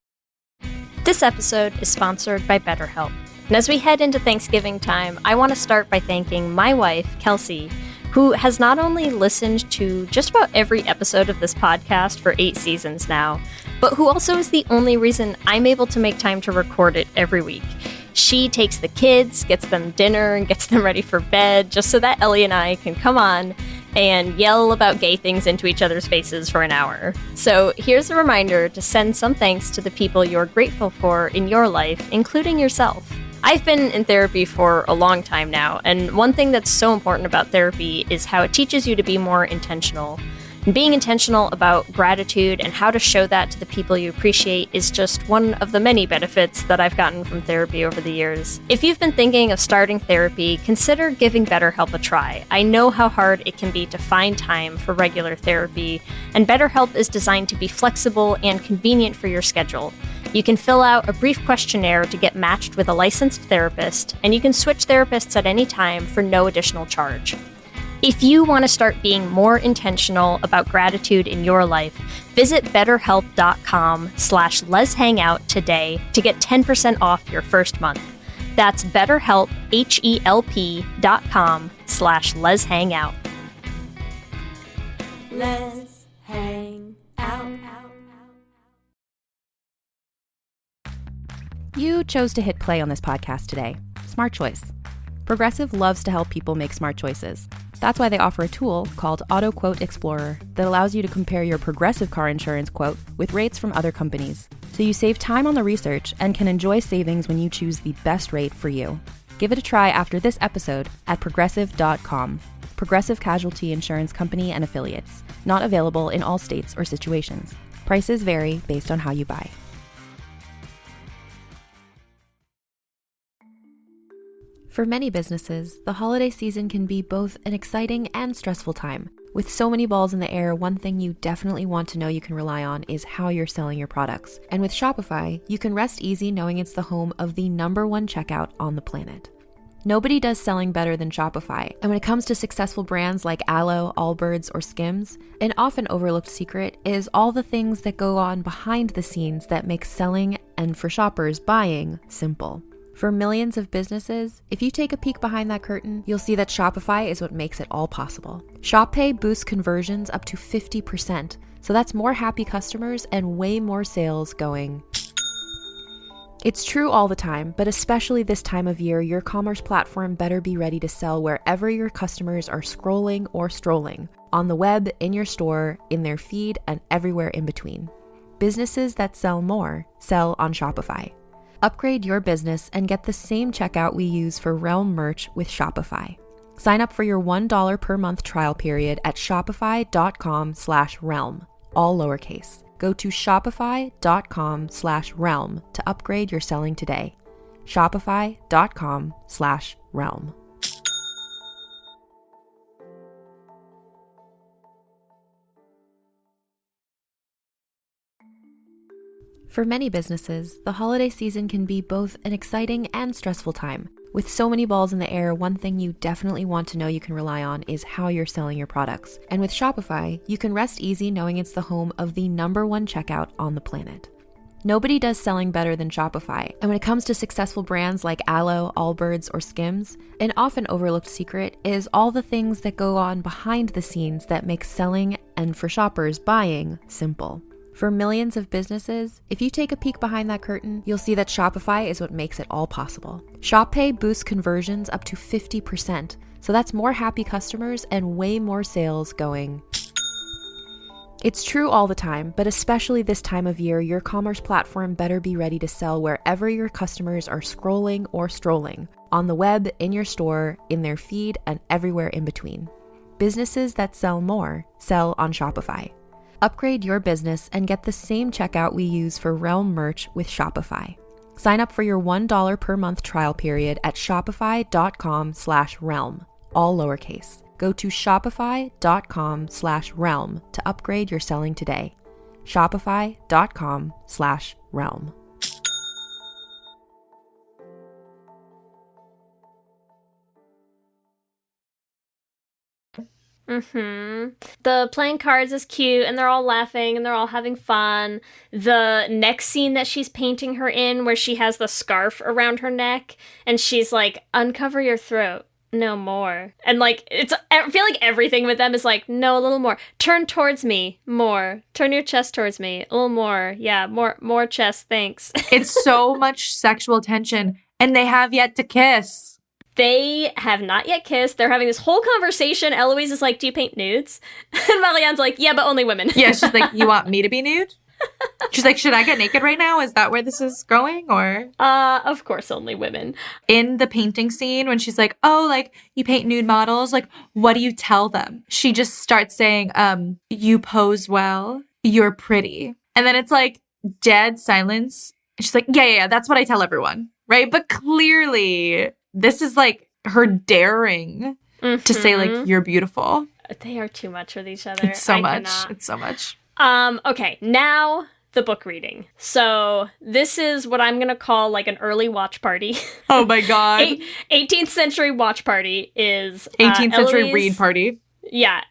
G: This episode is sponsored by BetterHelp. And as we head into Thanksgiving time, I want to start by thanking my wife, Kelsey, who has not only listened to just about every episode of this podcast for 8 seasons now, but who also is the only reason I'm able to make time to record it every week. She takes the kids, gets them dinner, and gets them ready for bed just so that Ellie and I can come on and yell about gay things into each other's faces for an hour. So here's a reminder to send some thanks to the people you're grateful for in your life, including yourself. I've been in therapy for a long time now, and one thing that's so important about therapy is how it teaches you to be more intentional. And being intentional about gratitude and how to show that to the people you appreciate is just one of the many benefits that I've gotten from therapy over the years. If you've been thinking of starting therapy, consider giving BetterHelp a try. I know how hard it can be to find time for regular therapy, and BetterHelp is designed to be flexible and convenient for your schedule. You can fill out a brief questionnaire to get matched with a licensed therapist, and you can switch therapists at any time for no additional charge. If you want to start being more intentional about gratitude in your life, visit betterhelp.com/lezhangout today to get 10% off your first month. That's BetterHelp, HELP.com/lezhangout.
E: Let's hang out.
I: You chose to hit play on this podcast today. Smart choice. Progressive loves to help people make smart choices. That's why they offer a tool called Auto Quote Explorer that allows you to compare your Progressive car insurance quote with rates from other companies. So you save time on the research and can enjoy savings when you choose the best rate for you. Give it a try after this episode at Progressive.com. Progressive Casualty Insurance Company and Affiliates. Not available in all states or situations. Prices vary based on how you buy. For many businesses, the holiday season can be both an exciting and stressful time. With so many balls in the air, one thing you definitely want to know you can rely on is how you're selling your products. And with Shopify, you can rest easy knowing it's the home of the #1 checkout on the planet. Nobody does selling better than Shopify, and when it comes to successful brands like Aloe, Allbirds, or Skims, an often overlooked secret is all the things that go on behind the scenes that make selling, and for shoppers, buying, simple. For millions of businesses, if you take a peek behind that curtain, you'll see that Shopify is what makes it all possible. Shop Pay boosts conversions up to 50%, so that's more happy customers and way more sales going. It's true all the time, but especially this time of year, your commerce platform better be ready to sell wherever your customers are scrolling or strolling, on the web, in your store, in their feed, and everywhere in between. Businesses that sell more sell on Shopify. Upgrade your business and get the same checkout we use for Realm merch with Shopify. Sign up for your $1 per month trial period at shopify.com/realm, all lowercase. Go to shopify.com/realm to upgrade your selling today. Shopify.com/realm. For many businesses, the holiday season can be both an exciting and stressful time. With so many balls in the air, one thing you definitely want to know you can rely on is how you're selling your products. And with Shopify, you can rest easy knowing it's the home of the #1 checkout on the planet. Nobody does selling better than Shopify, and when it comes to successful brands like Aloe, Allbirds, or Skims, an often overlooked secret is all the things that go on behind the scenes that make selling, and for shoppers, buying, simple. For millions of businesses, if you take a peek behind that curtain, you'll see that Shopify is what makes it all possible. Shop Pay boosts conversions up to 50%, so that's more happy customers and way more sales going. It's true all the time, but especially this time of year, your commerce platform better be ready to sell wherever your customers are scrolling or strolling, on the web, in your store, in their feed, and everywhere in between. Businesses that sell more sell on Shopify. Upgrade your business and get the same checkout we use for Realm merch with Shopify. Sign up for your $1 per month trial period at shopify.com/realm, all lowercase. Go to shopify.com/realm to upgrade your selling today. Shopify.com/realm.
G: The playing cards is cute, and they're all laughing, and they're all having fun. The next scene that she's painting her in, where she has the scarf around her neck, and she's like, uncover your throat. No more. And like, I feel like everything with them is like, no, a little more. Turn towards me. More. Turn your chest towards me. A little more. Yeah, more chest, thanks.
H: It's so much sexual tension, and they have yet to kiss.
G: They have not yet kissed. They're having this whole conversation. Eloise is like, do you paint nudes? And Marianne's like, yeah, but only women.
H: Yeah, she's like, you want me to be nude? She's like, should I get naked right now? Is that where this is going? Or
G: of course, only women.
H: In the painting scene, when she's like, oh, like, you paint nude models, like, what do you tell them? She just starts saying, you pose well, you're pretty. And then it's like dead silence. And she's like, yeah, that's what I tell everyone, right? But clearly, this is like her daring to say, like, you're beautiful.
G: They are too much with each other.
H: It's so much. It's so much.
G: Okay, now the book reading. So this is what I'm going to call like an early watch party.
H: Oh my God.
G: 18th century watch party is
H: 18th century
G: Eloise,
H: read party.
G: Yeah,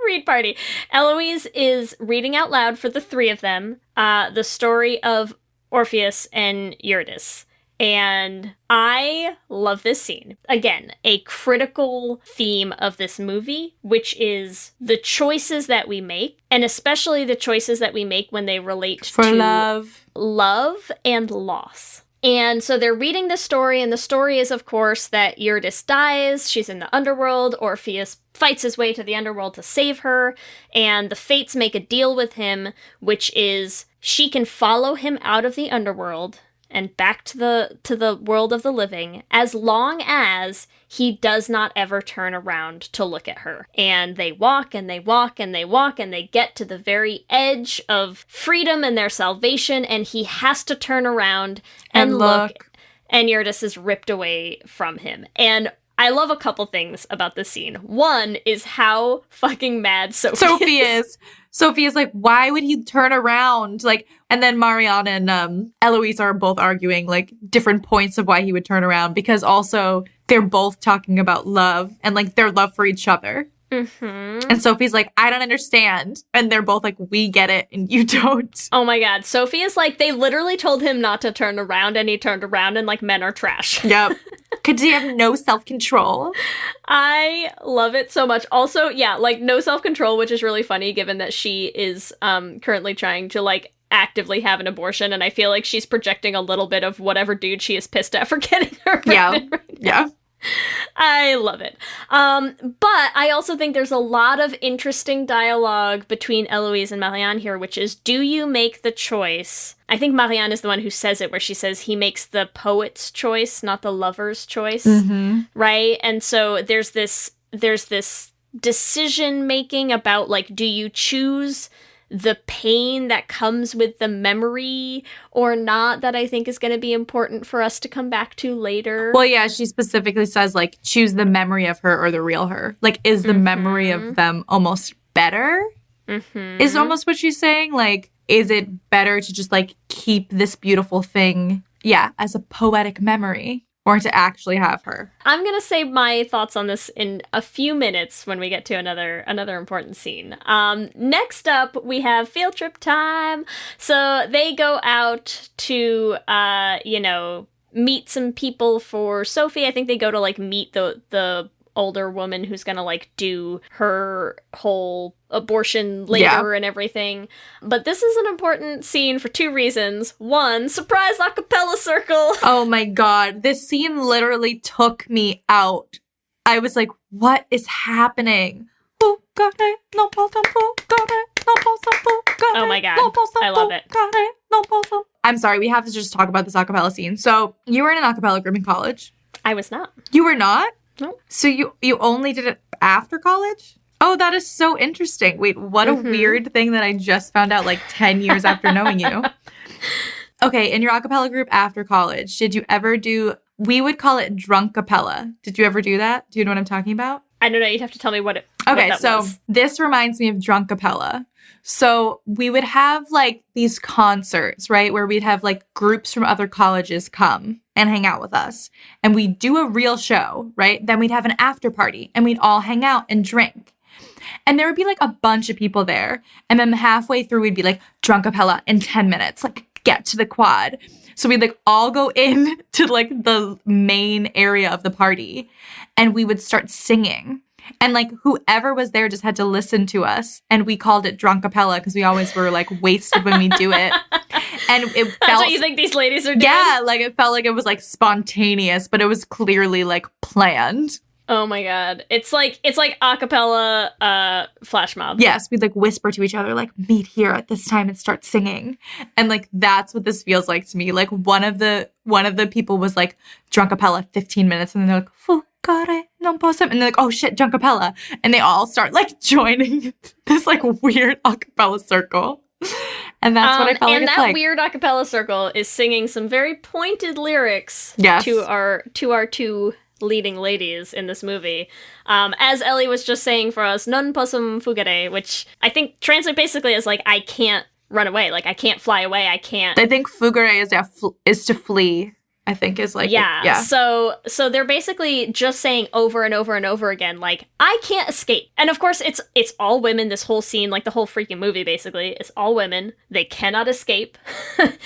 G: read party. Eloise is reading out loud for the three of them the story of Orpheus and Eurydice. And I love this scene. Again, a critical theme of this movie, which is the choices that we make, and especially the choices that we make when they relate to love and loss. And so they're reading the story, and the story is, of course, that Eurydice dies. She's in the underworld. Orpheus fights his way to the underworld to save her, and the fates make a deal with him, which is she can follow him out of the underworld and back to the world of the living, as long as he does not ever turn around to look at her. And they walk and they walk and they walk and they get to the very edge of freedom and their salvation, and he has to turn around and look. and Eurydice is ripped away from him. And I love a couple things about this scene. One is how fucking mad Sophie is.
H: Sophie is like, why would he turn around? Like, and then Mariana and Eloise are both arguing like different points of why he would turn around, because also they're both talking about love and like their love for each other.
G: Mm-hmm.
H: And Sophie's like, I don't understand. And they're both like, we get it and you don't.
G: Oh my God. Sophie is like, they literally told him not to turn around and he turned around and like men are trash.
H: Yep. Could he have no self-control?
G: I love it so much. Also, yeah, like no self-control, which is really funny given that she is currently trying to like actively have an abortion. And I feel like she's projecting a little bit of whatever dude she is pissed at for getting her pregnant right now.
H: Yeah.
G: I love it. But I also think there's a lot of interesting dialogue between Eloise and Marianne here, which is, do you make the choice? I think Marianne is the one who says it, where she says he makes the poet's choice, not the lover's choice, right? And so there's this decision making about like, do you choose the pain that comes with the memory or not, that I think is going to be important for us to come back to later.
H: Well, yeah, she specifically says, like, choose the memory of her or the real her. Like, is the memory of them almost better? Is almost what she's saying. Like, is it better to just, like, keep this beautiful thing, as a poetic memory? Or to actually have her.
G: I'm going to say my thoughts on this in a few minutes when we get to another important scene. Next up, we have field trip time. So they go out to, meet some people for Sophie. I think they go to, like, meet the older woman who's going to, like, do her whole abortion later and everything. But this is an important scene for two reasons. One, surprise a cappella circle.
H: Oh my God. This scene literally took me out. I was like, what is happening? Oh
G: my God. I love it.
H: I'm sorry, we have to just talk about this a cappella scene. So you were in an a cappella group in college?
G: I was not.
H: You were not?
G: No.
H: So you only did it after college? Oh, that is so interesting. Wait, what a weird thing that I just found out like 10 years after knowing you. Okay, in your a cappella group after college, did you ever do, we would call it drunk cappella. Did you ever do that? Do you know what I'm talking about?
G: I don't know. You'd have to tell me what
H: that so
G: was.
H: This reminds me of drunk cappella. So we would have like these concerts, right? Where we'd have like groups from other colleges come and hang out with us. And we'd do a real show, right? Then we'd have an after party and we'd all hang out and drink. And there would be like a bunch of people there. And then halfway through, we'd be like, drunk cappella in 10 minutes, like get to the quad. So we'd like all go in to like the main area of the party and we would start singing. And like whoever was there just had to listen to us. And we called it drunk cappella because we always were like wasted when we do it. And it felt,
G: that's what you think these ladies are doing?
H: Yeah, like it felt like it was like spontaneous, but it was clearly like planned.
G: Oh my God. It's like a cappella flash mob.
H: Yes, we'd like whisper to each other, like, meet here at this time and start singing. And like that's what this feels like to me. Like one of the people was like drunk cappella 15 minutes and then they're like, Fugare non posso. And they're like, oh shit, drunk cappella. And they all start like joining this like weird a cappella circle. And that's what I felt like it's like.
G: And that weird a cappella circle is singing some very pointed lyrics to our two leading ladies in this movie. As Ellie was just saying for us, non possum fugare, which I think translate basically as like, I can't run away. Like, I can't fly away. I can't.
H: I think fugare is to flee. I think is like,
G: yeah. So they're basically just saying over and over and over again, like, I can't escape. And of course, it's all women. This whole scene, like the whole freaking movie, basically, is all women. They cannot escape.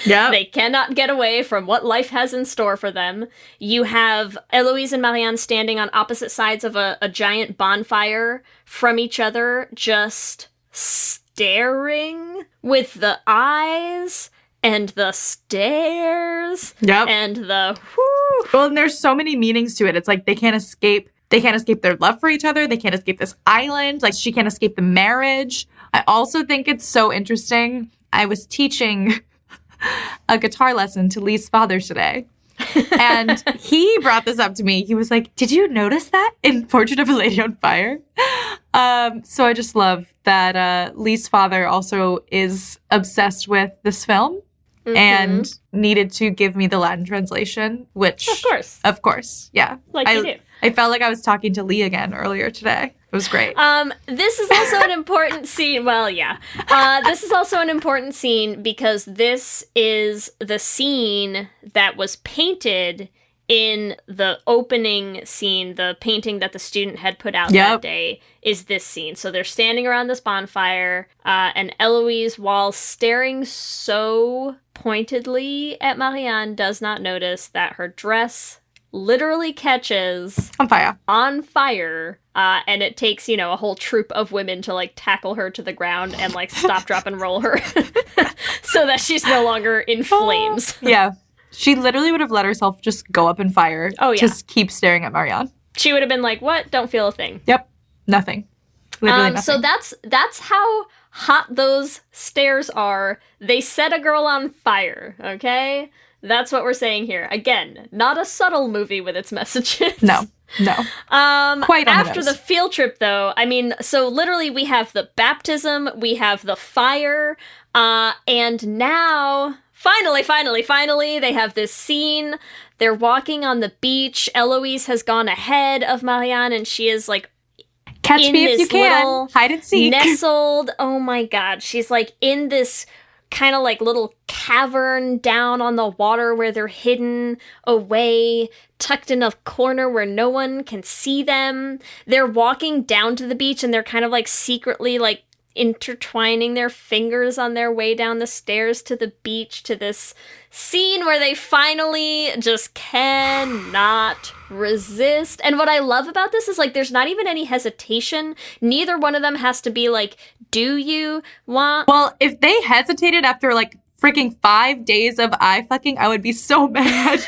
H: Yeah.
G: They cannot get away from what life has in store for them. You have Eloise and Marianne standing on opposite sides of a giant bonfire from each other, just staring with the eyes and the stairs, and the whoo.
H: Well, and there's so many meanings to it. It's like they can't escape their love for each other. They can't escape this island. Like she can't escape the marriage. I also think it's so interesting. I was teaching a guitar lesson to Lee's father today. And he brought this up to me. He was like, did you notice that in Portrait of a Lady on Fire? So I just love that Lee's father also is obsessed with this film. and needed to give me the Latin translation, which... Of course, yeah.
G: You do.
H: I felt like I was talking to Lee again earlier today. It was great.
G: This is also an important scene. Well, yeah. This is also an important scene because this is the scene that was painted in the opening scene. The painting that the student had put out that day is this scene. So they're standing around this bonfire, and Eloise, while staring so pointedly at Marianne, does not notice that her dress literally catches on fire. And it takes, a whole troop of women to, tackle her to the ground and, stop, drop, and roll her so that she's no longer in flames.
H: Yeah. She literally would have let herself just go up in fire.
G: Oh, yeah.
H: Just keep staring at Marianne.
G: She would have been like, what? Don't feel a thing.
H: Yep. Nothing. Literally nothing.
G: So that's how hot those stairs are. They set a girl on fire, okay? That's what we're saying here. Again, not a subtle movie with its messages.
H: No. Quite on
G: after the field trip, though, so literally we have the baptism, we have the fire, and now, finally, they have this scene. They're walking on the beach. Eloise has gone ahead of Marianne, and she is,
H: catch me if you can. Hide and seek.
G: Nestled. Oh, my God. She's, in this kind of little cavern down on the water where they're hidden away, tucked in a corner where no one can see them. They're walking down to the beach and they're kind of secretly intertwining their fingers on their way down the stairs to the beach, to this scene where they finally just cannot resist. And what I love about this is there's not even any hesitation. Neither one of them has to be do you want...
H: Well, if they hesitated after freaking 5 days of eye fucking, I would be so mad.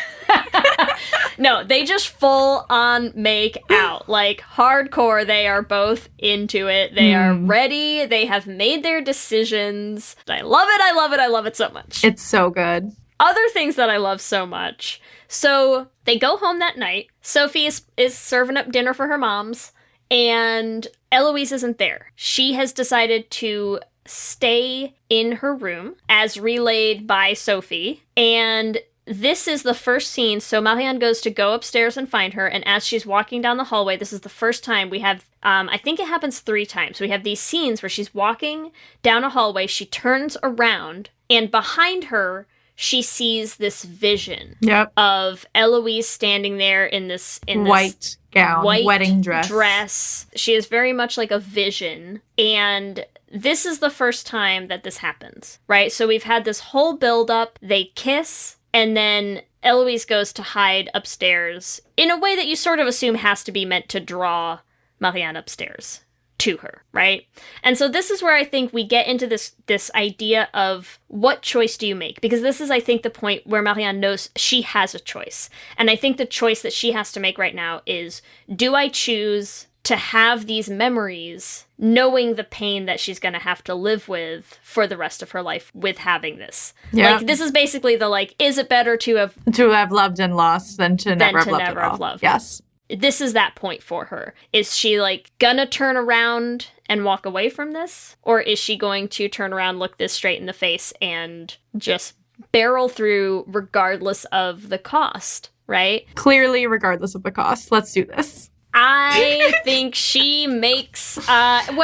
G: No, they just full on make out. Hardcore, they are both into it. They are ready. They have made their decisions. I love it. I love it. I love it so much.
H: It's so good.
G: Other things that I love so much. So they go home that night. Sophie is serving up dinner for her moms, and Eloise isn't there. She has decided to stay in her room, as relayed by Sophie, and this is the first scene. So Marianne goes to go upstairs and find her, and as she's walking down the hallway, this is the first time we have, I think it happens 3 times. We have these scenes where she's walking down a hallway, she turns around, and behind her, she sees this vision of Eloise standing there in this
H: white gown, wedding
G: dress. She is very much like a vision, and this is the first time that this happens, right? So we've had this whole build-up, they kiss, and then Eloise goes to hide upstairs in a way that you sort of assume has to be meant to draw Marianne upstairs to her, right? And so this is where I think we get into this idea of what choice do you make? Because this is, I think, the point where Marianne knows she has a choice. And I think the choice that she has to make right now is, do I choose to have these memories knowing the pain that she's going to have to live with for the rest of her life with having this? Yeah. This is basically the, is it better to have
H: loved and lost than to never have loved? Yes.
G: This is that point for her. Is she gonna turn around and walk away from this? Or is she going to turn around, look this straight in the face, and just barrel through regardless of the cost, right?
H: Clearly, regardless of the cost. Let's do this.
G: I think she makes what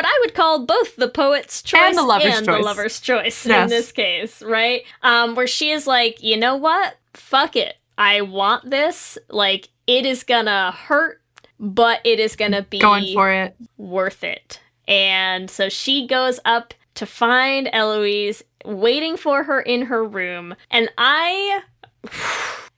G: I would call both the poet's choice and the lover's choice in this case, right? Where she is you know what? Fuck it. I want this. It is gonna hurt, but it is gonna be
H: going for it,
G: worth it. And so she goes up to find Eloise, waiting for her in her room. And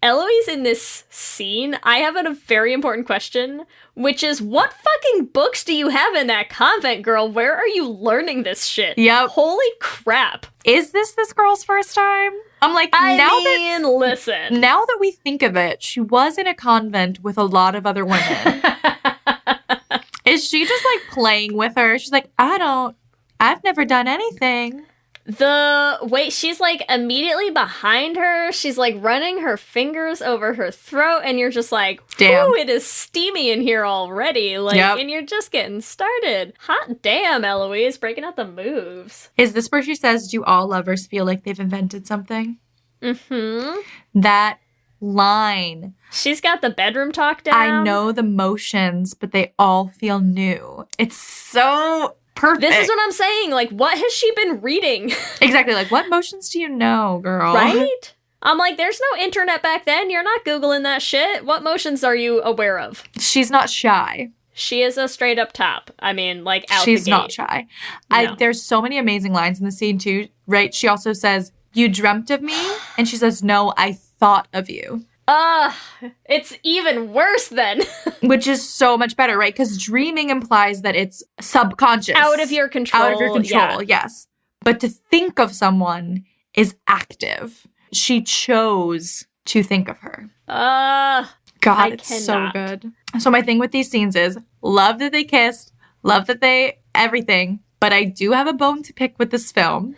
G: Eloise in this scene, I have a very important question, which is, what fucking books do you have in that convent, girl? Where are you learning this shit?
H: Yep.
G: Holy crap.
H: Is this girl's first time? I'm
G: listen.
H: Now that we think of it, she was in a convent with a lot of other women. Is she just playing with her? She's I've never done anything.
G: The way she's immediately behind her, she's running her fingers over her throat, and you're just
H: damn,
G: ooh, it is steamy in here already. And you're just getting started. Hot damn, Eloise, breaking out the moves.
H: Is this where she says, do all lovers feel like they've invented something?
G: Mm-hmm.
H: That line.
G: She's got the bedroom talk down.
H: I know the motions, but they all feel new. It's so perfect.
G: This is what I'm saying. Like, what has she been reading?
H: Exactly. Like, what motions do you know, girl?
G: Right? I'm like, there's no internet back then. You're not Googling that shit. What motions are you aware of?
H: She's not shy.
G: She is a straight up top. I mean, like, out
H: She's
G: the gate.
H: not shy.
G: No.
H: There's so many amazing lines in the scene, too, right? She also says, "You dreamt of me?" And she says, "No, I thought of you."
G: It's even worse then.
H: Which is so much better, right? Because dreaming implies that it's subconscious.
G: Out of your control.
H: Out of your control, yes. But to think of someone is active. She chose to think of her. God, it's so good. So my thing with these scenes is, love that they kissed, love that they everything, but I do have a bone to pick with this film,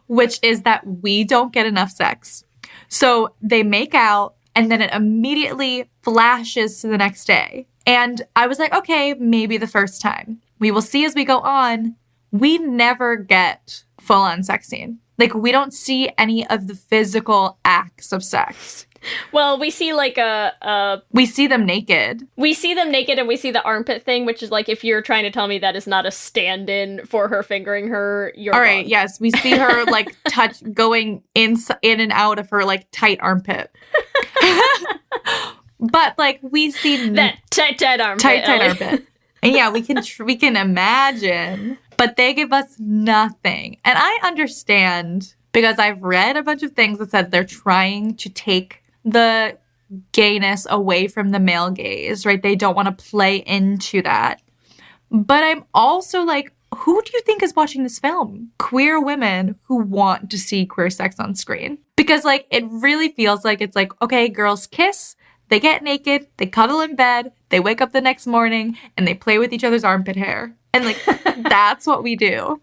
H: which is that we don't get enough sex. So they make out, and then it immediately flashes to the next day. And I was like, okay, maybe the first time. We will see as we go on. We never get full-on sex scene. Like, we don't see any of the physical acts of sex.
G: Well, we see like
H: we see them naked.
G: We see them naked, and we see the armpit thing, which is like, if you're trying to tell me that is not a stand-in for her fingering her, you're
H: all right.
G: wrong.
H: Yes, we see her like going in and out of her like tight armpit. But like, we see
G: that tight armpit.
H: Tight armpit. And yeah, we can imagine, but they give us nothing. And I understand, because I've read a bunch of things that said they're trying to take the gayness away from the male gaze, right? They don't want to play into that. But I'm also like, who do you think is watching this film? Queer women who want to see queer sex on screen. Because like, it really feels like it's like, okay, girls kiss, they get naked, they cuddle in bed, they wake up the next morning, and they play with each other's armpit hair. And like, that's what we do.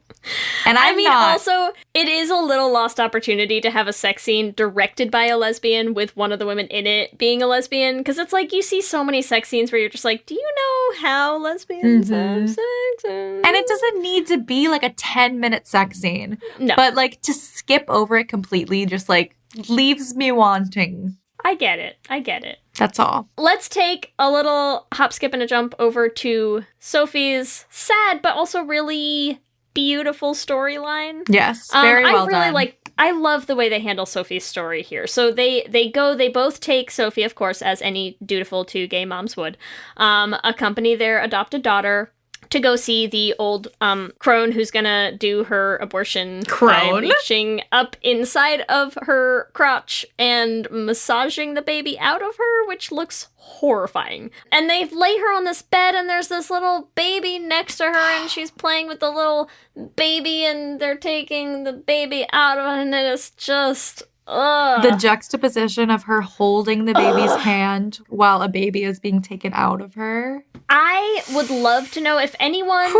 H: And
G: also, it is a little lost opportunity to have a sex scene directed by a lesbian with one of the women in it being a lesbian. Because it's like, you see so many sex scenes where you're just like, do you know how lesbians have sex?
H: And it doesn't need to be like a 10-minute sex scene.
G: No.
H: But like, to skip over it completely just like leaves me wanting.
G: I get it.
H: That's all.
G: Let's take a little hop, skip, and a jump over to Sophie's sad but also really beautiful storyline.
H: Yes, very well
G: done. I love the way they handle Sophie's story here. So they both take Sophie, of course, as any dutiful two gay moms would, accompany their adopted daughter to go see the old crone who's gonna do her abortion by reaching up inside of her crotch and massaging the baby out of her, which looks horrifying. And they lay her on this bed, and there's this little baby next to her, and she's playing with the little baby, and they're taking the baby out of it, and it is just...
H: The juxtaposition of her holding the baby's hand while a baby is being taken out of her.
G: I would love to know if anyone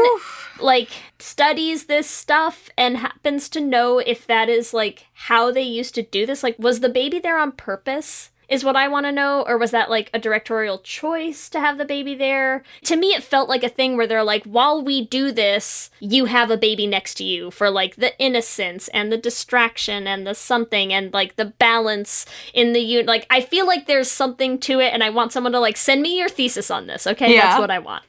G: like studies this stuff and happens to know if that is like how they used to do this. Like, was the baby there on purpose? Is what I want to know. Or was that like a directorial choice to have the baby there? To me, it felt like a thing where they're like, while we do this, you have a baby next to you for like the innocence and the distraction and the something and like the balance in the like, I feel like there's something to it, and I want someone to like send me your thesis on this. Okay. Yeah. That's what I want.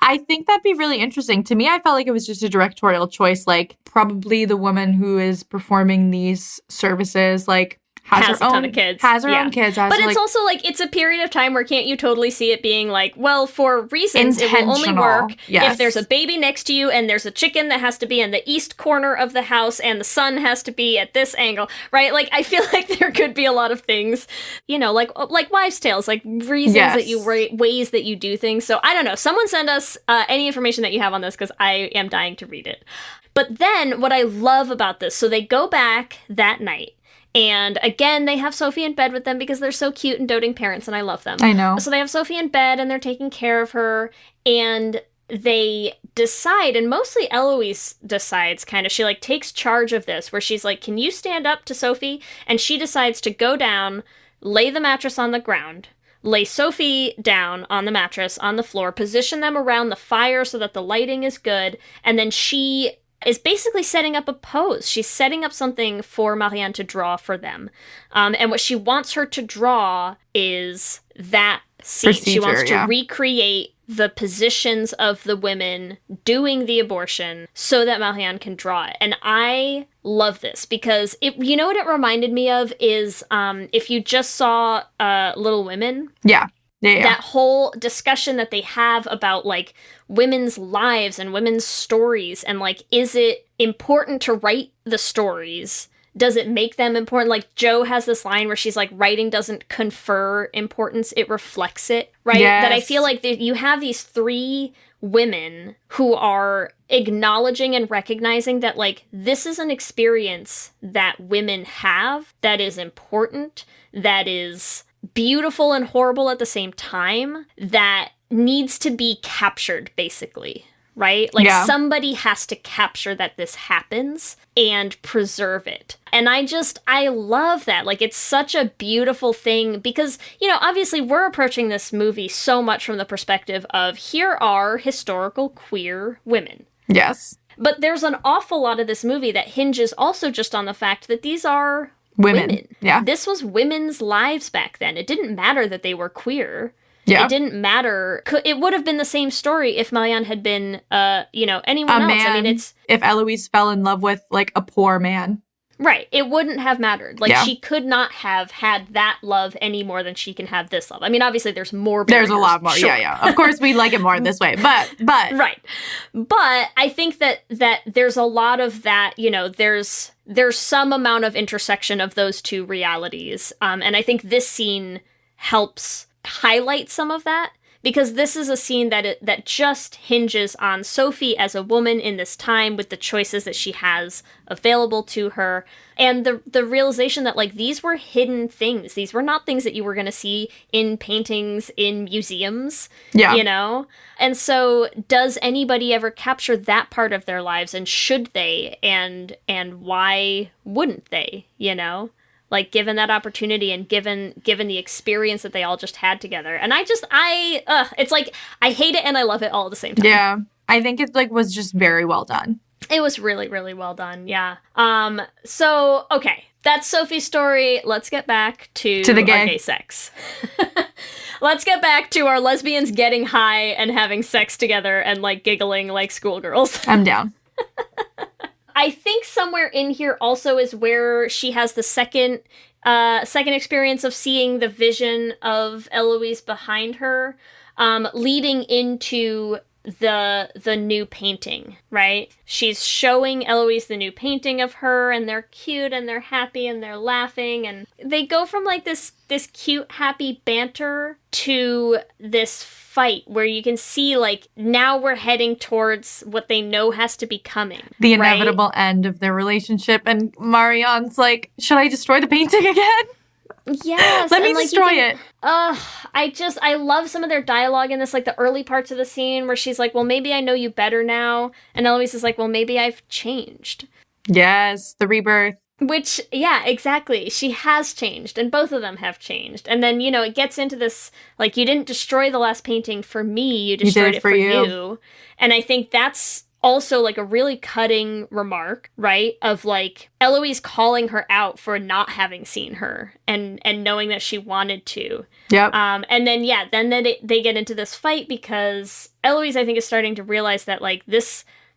H: I think that'd be really interesting. To me, I felt like it was just a directorial choice. Like, probably the woman who is performing these services, like, has her own,
G: ton of kids.
H: Has her own kids.
G: But it's also like, it's a period of time where can't you totally see it being like, well, for reasons, it will only work if there's a baby next to you and there's a chicken that has to be in the east corner of the house and the sun has to be at this angle, right? Like, I feel like there could be a lot of things, you know, like wives' tales, like reasons that you ways that you do things. So I don't know. Someone send us any information that you have on this, because I am dying to read it. But then what I love about this, so they go back that night. And again, they have Sophie in bed with them because they're so cute and doting parents, and I love them.
H: I know.
G: So they have Sophie in bed, and they're taking care of her, and they decide, and mostly Eloise decides, kind of, she like takes charge of this, where she's like, can you stand up to Sophie? And she decides to go down, lay the mattress on the ground, lay Sophie down on the mattress on the floor, position them around the fire so that the lighting is good, and then she is basically setting up a pose. She's setting up something for Marianne to draw for them. And what she wants her to draw is that scene. She wants to recreate the positions of the women doing the abortion so that Marianne can draw it. And I love this because you know what it reminded me of is if you just saw Little Women.
H: Yeah.
G: That whole discussion that they have about like women's lives and women's stories and like, is it important to write the stories? Does it make them important? Like Jo has this line where she's like, writing doesn't confer importance, it reflects it, right?
H: Yes.
G: That I feel like you have these three women who are acknowledging and recognizing that like, this is an experience that women have that is important, that is beautiful and horrible at the same time, that needs to be captured, basically, right? Like somebody has to capture that this happens and preserve it. And I love that. Like, it's such a beautiful thing because, you know, obviously we're approaching this movie so much from the perspective of here are historical queer women.
H: Yes.
G: But there's an awful lot of this movie that hinges also just on the fact that these are women.
H: Yeah.
G: This was women's lives back then. It didn't matter that they were queer.
H: Yeah.
G: It didn't matter. It would have been the same story if Marianne had been, anyone else.
H: Man,
G: I mean,
H: if Eloise fell in love with, like, a poor man.
G: Right. It wouldn't have mattered. Like, she could not have had that love any more than she can have this love. I mean, obviously, there's more barriers.
H: There's a lot more.
G: Sure.
H: Yeah. Of course, we like it more this way. But.
G: Right. But I think that there's a lot of that, you know, there's some amount of intersection of those two realities. And I think this scene helps highlight some of that, because this is a scene that just hinges on Sophie as a woman in this time with the choices that she has available to her, and the realization that, like, these were hidden things. These were not things that you were going to see in paintings in museums, you know? And so does anybody ever capture that part of their lives, and should they, and why wouldn't they, you know? Like, given that opportunity and given the experience that they all just had together. And it's like, I hate it and I love it all at the same time.
H: Yeah. I think it, like, was just very well done.
G: It was really, really well done, yeah. So, okay, that's Sophie's story. Let's get back to
H: the
G: our gay sex. Let's get back to our lesbians getting high and having sex together and, like, giggling like schoolgirls.
H: I'm down.
G: I think somewhere in here also is where she has the second experience of seeing the vision of Eloise behind her, leading into the new painting, right? She's showing Eloise the new painting of her, and they're cute and they're happy and they're laughing, and they go from like this cute, happy banter to this fight where you can see, like, now we're heading towards what they know has to be coming.
H: The inevitable end of their relationship, and Marianne's like, should I destroy the painting again?
G: Yes.
H: Let me destroy it.
G: I love some of their dialogue in this, like the early parts of the scene where she's like, well, maybe I know you better now. And Eloise is like, well, maybe I've changed.
H: Yes, the rebirth.
G: Which, yeah, exactly. She has changed, and both of them have changed. And then, you know, it gets into this, like, you didn't destroy the last painting for me, you destroyed it for you. And I think that's also, like, a really cutting remark, right? Of, like, Eloise calling her out for not having seen her and knowing that she wanted to.
H: Yep.
G: And then, yeah, then they get into this fight because Eloise, I think, is starting to realize that, like,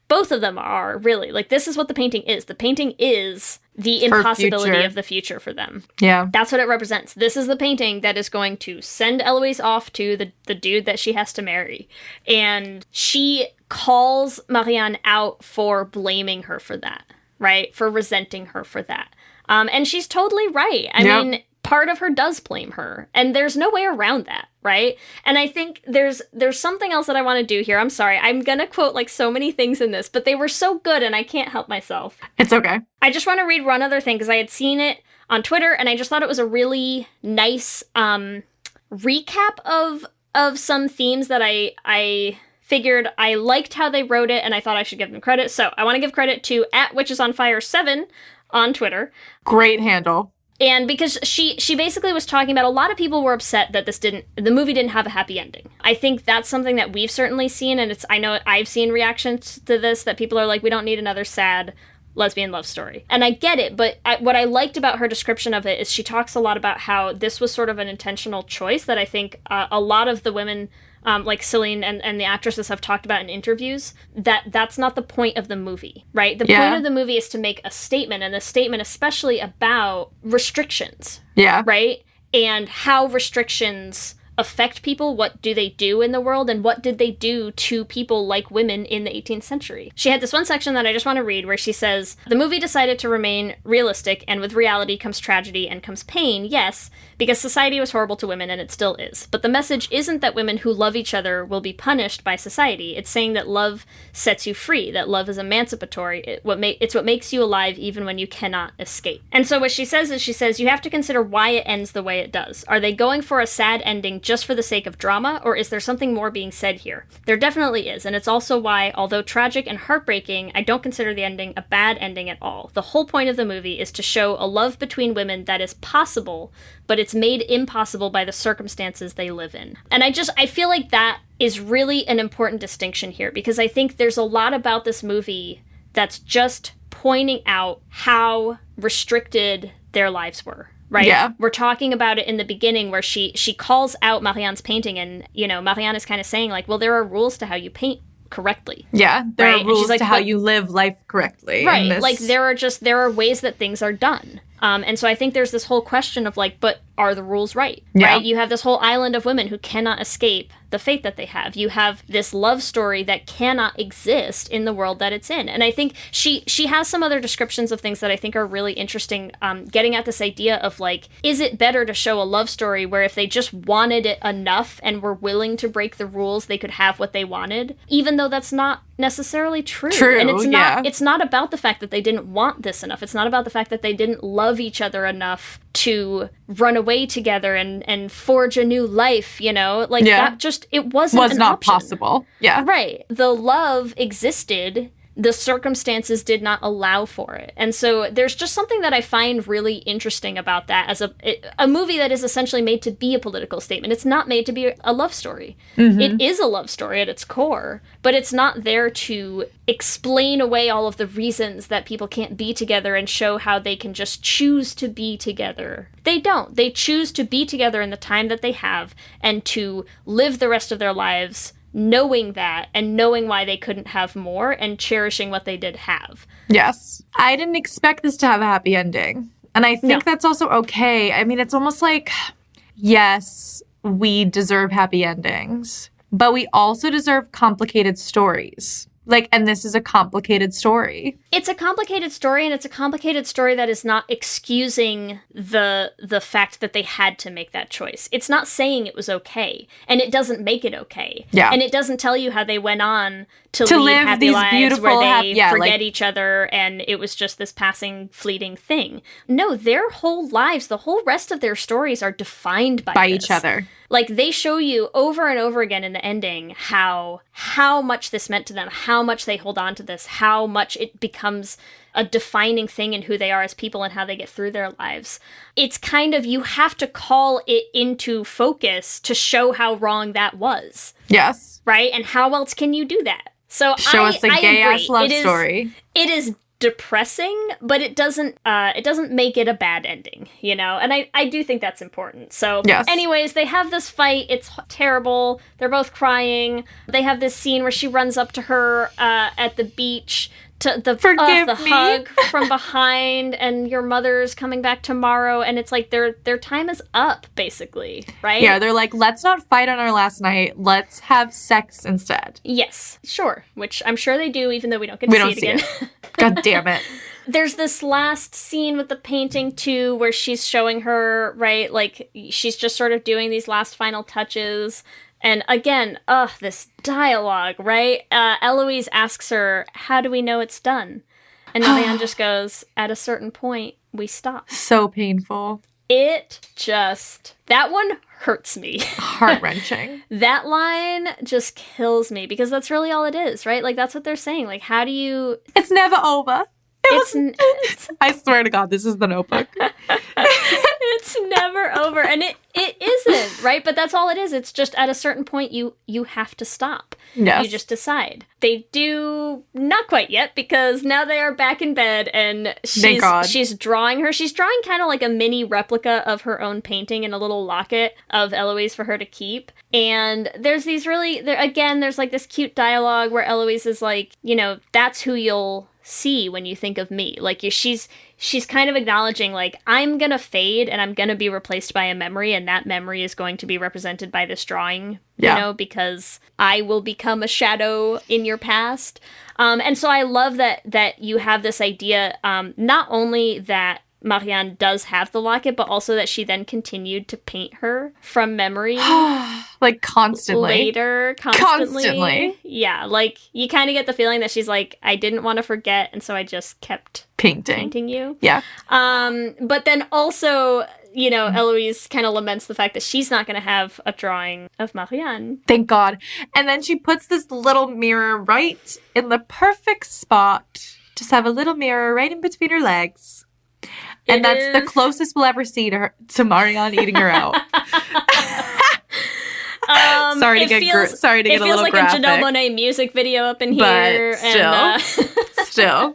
G: both of them are really, like, this is what the painting is. The painting is the impossibility of the future for them.
H: Yeah.
G: That's what it represents. This is the painting that is going to send Eloise off to the dude that she has to marry. And she calls Marianne out for blaming her for that, right? For resenting her for that. And she's totally right. I mean, part of her does blame her, and there's no way around that, right? And I think there's something else that I want to do here. I'm sorry. I'm going to quote, like, so many things in this, but they were so good and I can't help myself.
H: It's okay.
G: I just want to read one other thing because I had seen it on Twitter and I just thought it was a really nice recap of some themes that I figured I liked how they wrote it and I thought I should give them credit. So I want to give credit to @WitchesOnFire7 on Twitter.
H: Great handle.
G: And because she basically was talking about, a lot of people were upset that the movie didn't have a happy ending. I think that's something that we've certainly seen, and I know I've seen reactions to this that people are like, we don't need another sad lesbian love story. And I get it, but what I liked about her description of it is she talks a lot about how this was sort of an intentional choice that I think a lot of the women, like Celine and the actresses, have talked about in interviews, that's not the point of the movie, right? The point of the movie is to make a statement, and the statement especially about restrictions, right? And how restrictions affect people. What do they do in the world, and what did they do to people like women in the 18th century? She had this one section that I just want to read where she says, the movie decided to remain realistic, and with reality comes tragedy and comes pain, yes, because society was horrible to women, and it still is. But the message isn't that women who love each other will be punished by society. It's saying that love sets you free, that love is emancipatory. It's what makes you alive even when you cannot escape. And so what she says is, she says, you have to consider why it ends the way it does. Are they going for a sad ending just for the sake of drama, or is there something more being said here? There definitely is, and it's also why, although tragic and heartbreaking, I don't consider the ending a bad ending at all. The whole point of the movie is to show a love between women that is possible, but it's made impossible by the circumstances they live in. And I feel like that is really an important distinction here, because I think there's a lot about this movie that's just pointing out how restricted their lives were. Right? Yeah. We're talking about it in the beginning where she calls out Marianne's painting, and, you know, Marianne is kind of saying, like, well, there are rules to how you paint correctly. Yeah, there are rules to how you live life correctly. Right. Like, there are ways that things are done. And so I think there's this whole question of, like, but are the rules right? Yeah. Right? You have this whole island of women who cannot escape the fate that they have. You have this love story that cannot exist in the world that it's in. And I think she has some other descriptions of things that I think are really interesting, getting at this idea of, like, is it better to show a love story where if they just wanted it enough and were willing to break the rules, they could have what they wanted, even though that's not necessarily true. And it's not about the fact that they didn't want this enough. It's not about the fact that they didn't love each other enough to run away together and forge a new life, you know? Like, that just, it was not option. Possible. Yeah. Right. The love existed. The circumstances did not allow for it. And so there's just something that I find really interesting about that as a movie that is essentially made to be a political statement. It's not made to be a love story. Mm-hmm. It is a love story at its core, but it's not there to explain away all of the reasons that people can't be together and show how they can just choose to be together. They don't. They choose to be together in the time that they have and to live the rest of their lives knowing that and knowing why they couldn't have more and cherishing what they did have. Yes. I didn't expect this to have a happy ending. And I think that's also okay. I mean, it's almost like, yes, we deserve happy endings, but we also deserve complicated stories. Like, and this is a complicated story. It's a complicated story, and it's a complicated story that is not excusing the fact that they had to make that choice. It's not saying it was okay, and it doesn't make it okay. Yeah. And it doesn't tell you how they went on to lead happy these lives where they forget each other, and it was just this passing, fleeting thing. No, their whole lives, the whole rest of their stories are defined by each other. Like, they show you over and over again in the ending how much this meant to them, how much they hold on to this, how much it becomes a defining thing in who they are as people and how they get through their lives. It's kind of, you have to call it into focus to show how wrong that was. Yes. Right? And how else can you do that? So show us a gay-ass love story. It is depressing, but it doesn't make it a bad ending, you know? And I do think that's important. So anyways, they have this fight. It's terrible. They're both crying. They have this scene where she runs up to her at the beach to the hug from behind, and your mother's coming back tomorrow, and it's like their time is up, basically, right? Yeah, they're like, let's not fight on our last night. Let's have sex instead. Yes, sure, which I'm sure they do, even though we don't get to see it again. God damn it. There's this last scene with the painting, too, where she's showing her, right, like, she's just sort of doing these last final touches. And again, this dialogue, right? Eloise asks her, how do we know it's done? And Marianne just goes, at a certain point, we stop. So painful. That one hurts me. Heart-wrenching. That line just kills me, because that's really all it is, right? Like, that's what they're saying. Like, how do you... It's never over. I swear to God, this is The Notebook. It's never over. And it isn't, right? But that's all it is. It's just at a certain point you have to stop.
H: Yes.
G: You just decide. They do not quite yet, because now they are back in bed and she's drawing her. She's drawing kind of like a mini replica of her own painting in a little locket of Eloise for her to keep. And there's these there's like this cute dialogue where Eloise is like, you know, that's who you'll see when you think of me. Like, she's kind of acknowledging, like, I'm gonna fade and I'm gonna be replaced by a memory, and that memory is going to be represented by this drawing, you know, because I will become a shadow in your past. And so I love that you have this idea, not only that Marianne does have the locket, but also that she then continued to paint her from memory.
H: Like constantly.
G: Constantly. Yeah, like you kind of get the feeling that she's like, I didn't want to forget, and so I just kept painting you.
H: Yeah.
G: But then also, you know, Eloise kind of laments the fact that she's not going to have a drawing of Marianne.
H: Thank God. And then she puts this little mirror right in the perfect spot. Just have a little mirror right in between her legs. And that's the closest we'll ever see to Marianne eating her out. Sorry to get a little graphic.
G: It feels like a Janelle Monáe music video up in here.
H: But still.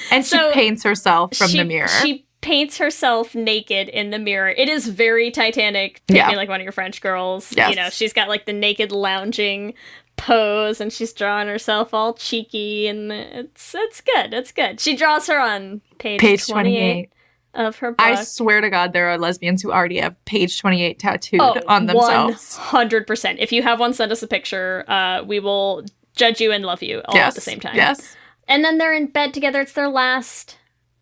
H: And she paints herself from the mirror.
G: She paints herself naked in the mirror. It is very Titanic. Paint me like one of your French girls.
H: Yes.
G: You know, she's got like the naked lounging pose, and she's drawing herself all cheeky, and it's good. It's good. She draws her on page 28. Of her book.
H: I swear to God, there are lesbians who already have page 28 tattooed on themselves.
G: 100%. If you have one, send us a picture. We will judge you and love you all at the same time.
H: Yes.
G: And then they're in bed together. It's their last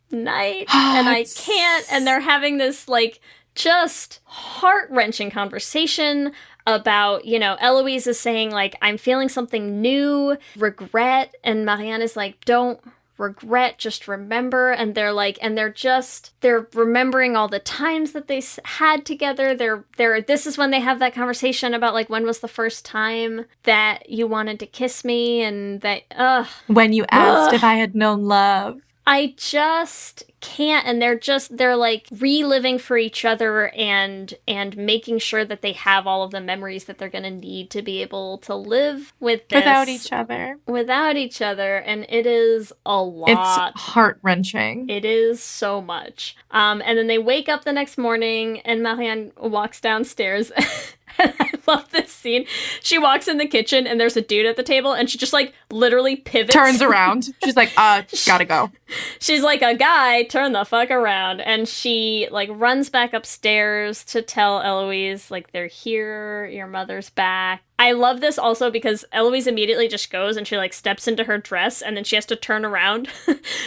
G: night. And I can't. And they're having this, like, just heart-wrenching conversation about, you know, Eloise is saying, like, I'm feeling something new, regret. And Marianne is like, don't regret, just remember. And they're like, and they're remembering all the times that they had together. This is when they have that conversation about, like, when was the first time that you wanted to kiss me, and that
H: when you asked if I had known love.
G: I just can't. And they're like reliving for each other and making sure that they have all of the memories that they're going to need to be able to live with this. Without each other. And it is a lot.
H: It's heart-wrenching.
G: It is so much. And then they wake up the next morning and Marianne walks downstairs. I love this scene. She walks in the kitchen and there's a dude at the table and she just like literally pivots.
H: Turns around. She's like, gotta go.
G: She's like, a guy, turn the fuck around. And she like runs back upstairs to tell Eloise, like, they're here, your mother's back. I love this also because Eloise immediately just goes and she like steps into her dress and then she has to turn around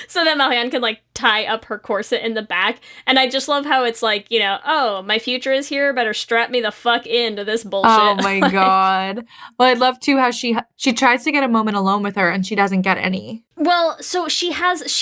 G: so that Marianne can like tie up her corset in the back. And I just love how it's like, you know, oh, my future is here, better strap me the fuck into this bullshit.
H: Oh my God. Well, I love too how she tries to get a moment alone with her and she doesn't get any.
G: Well, so she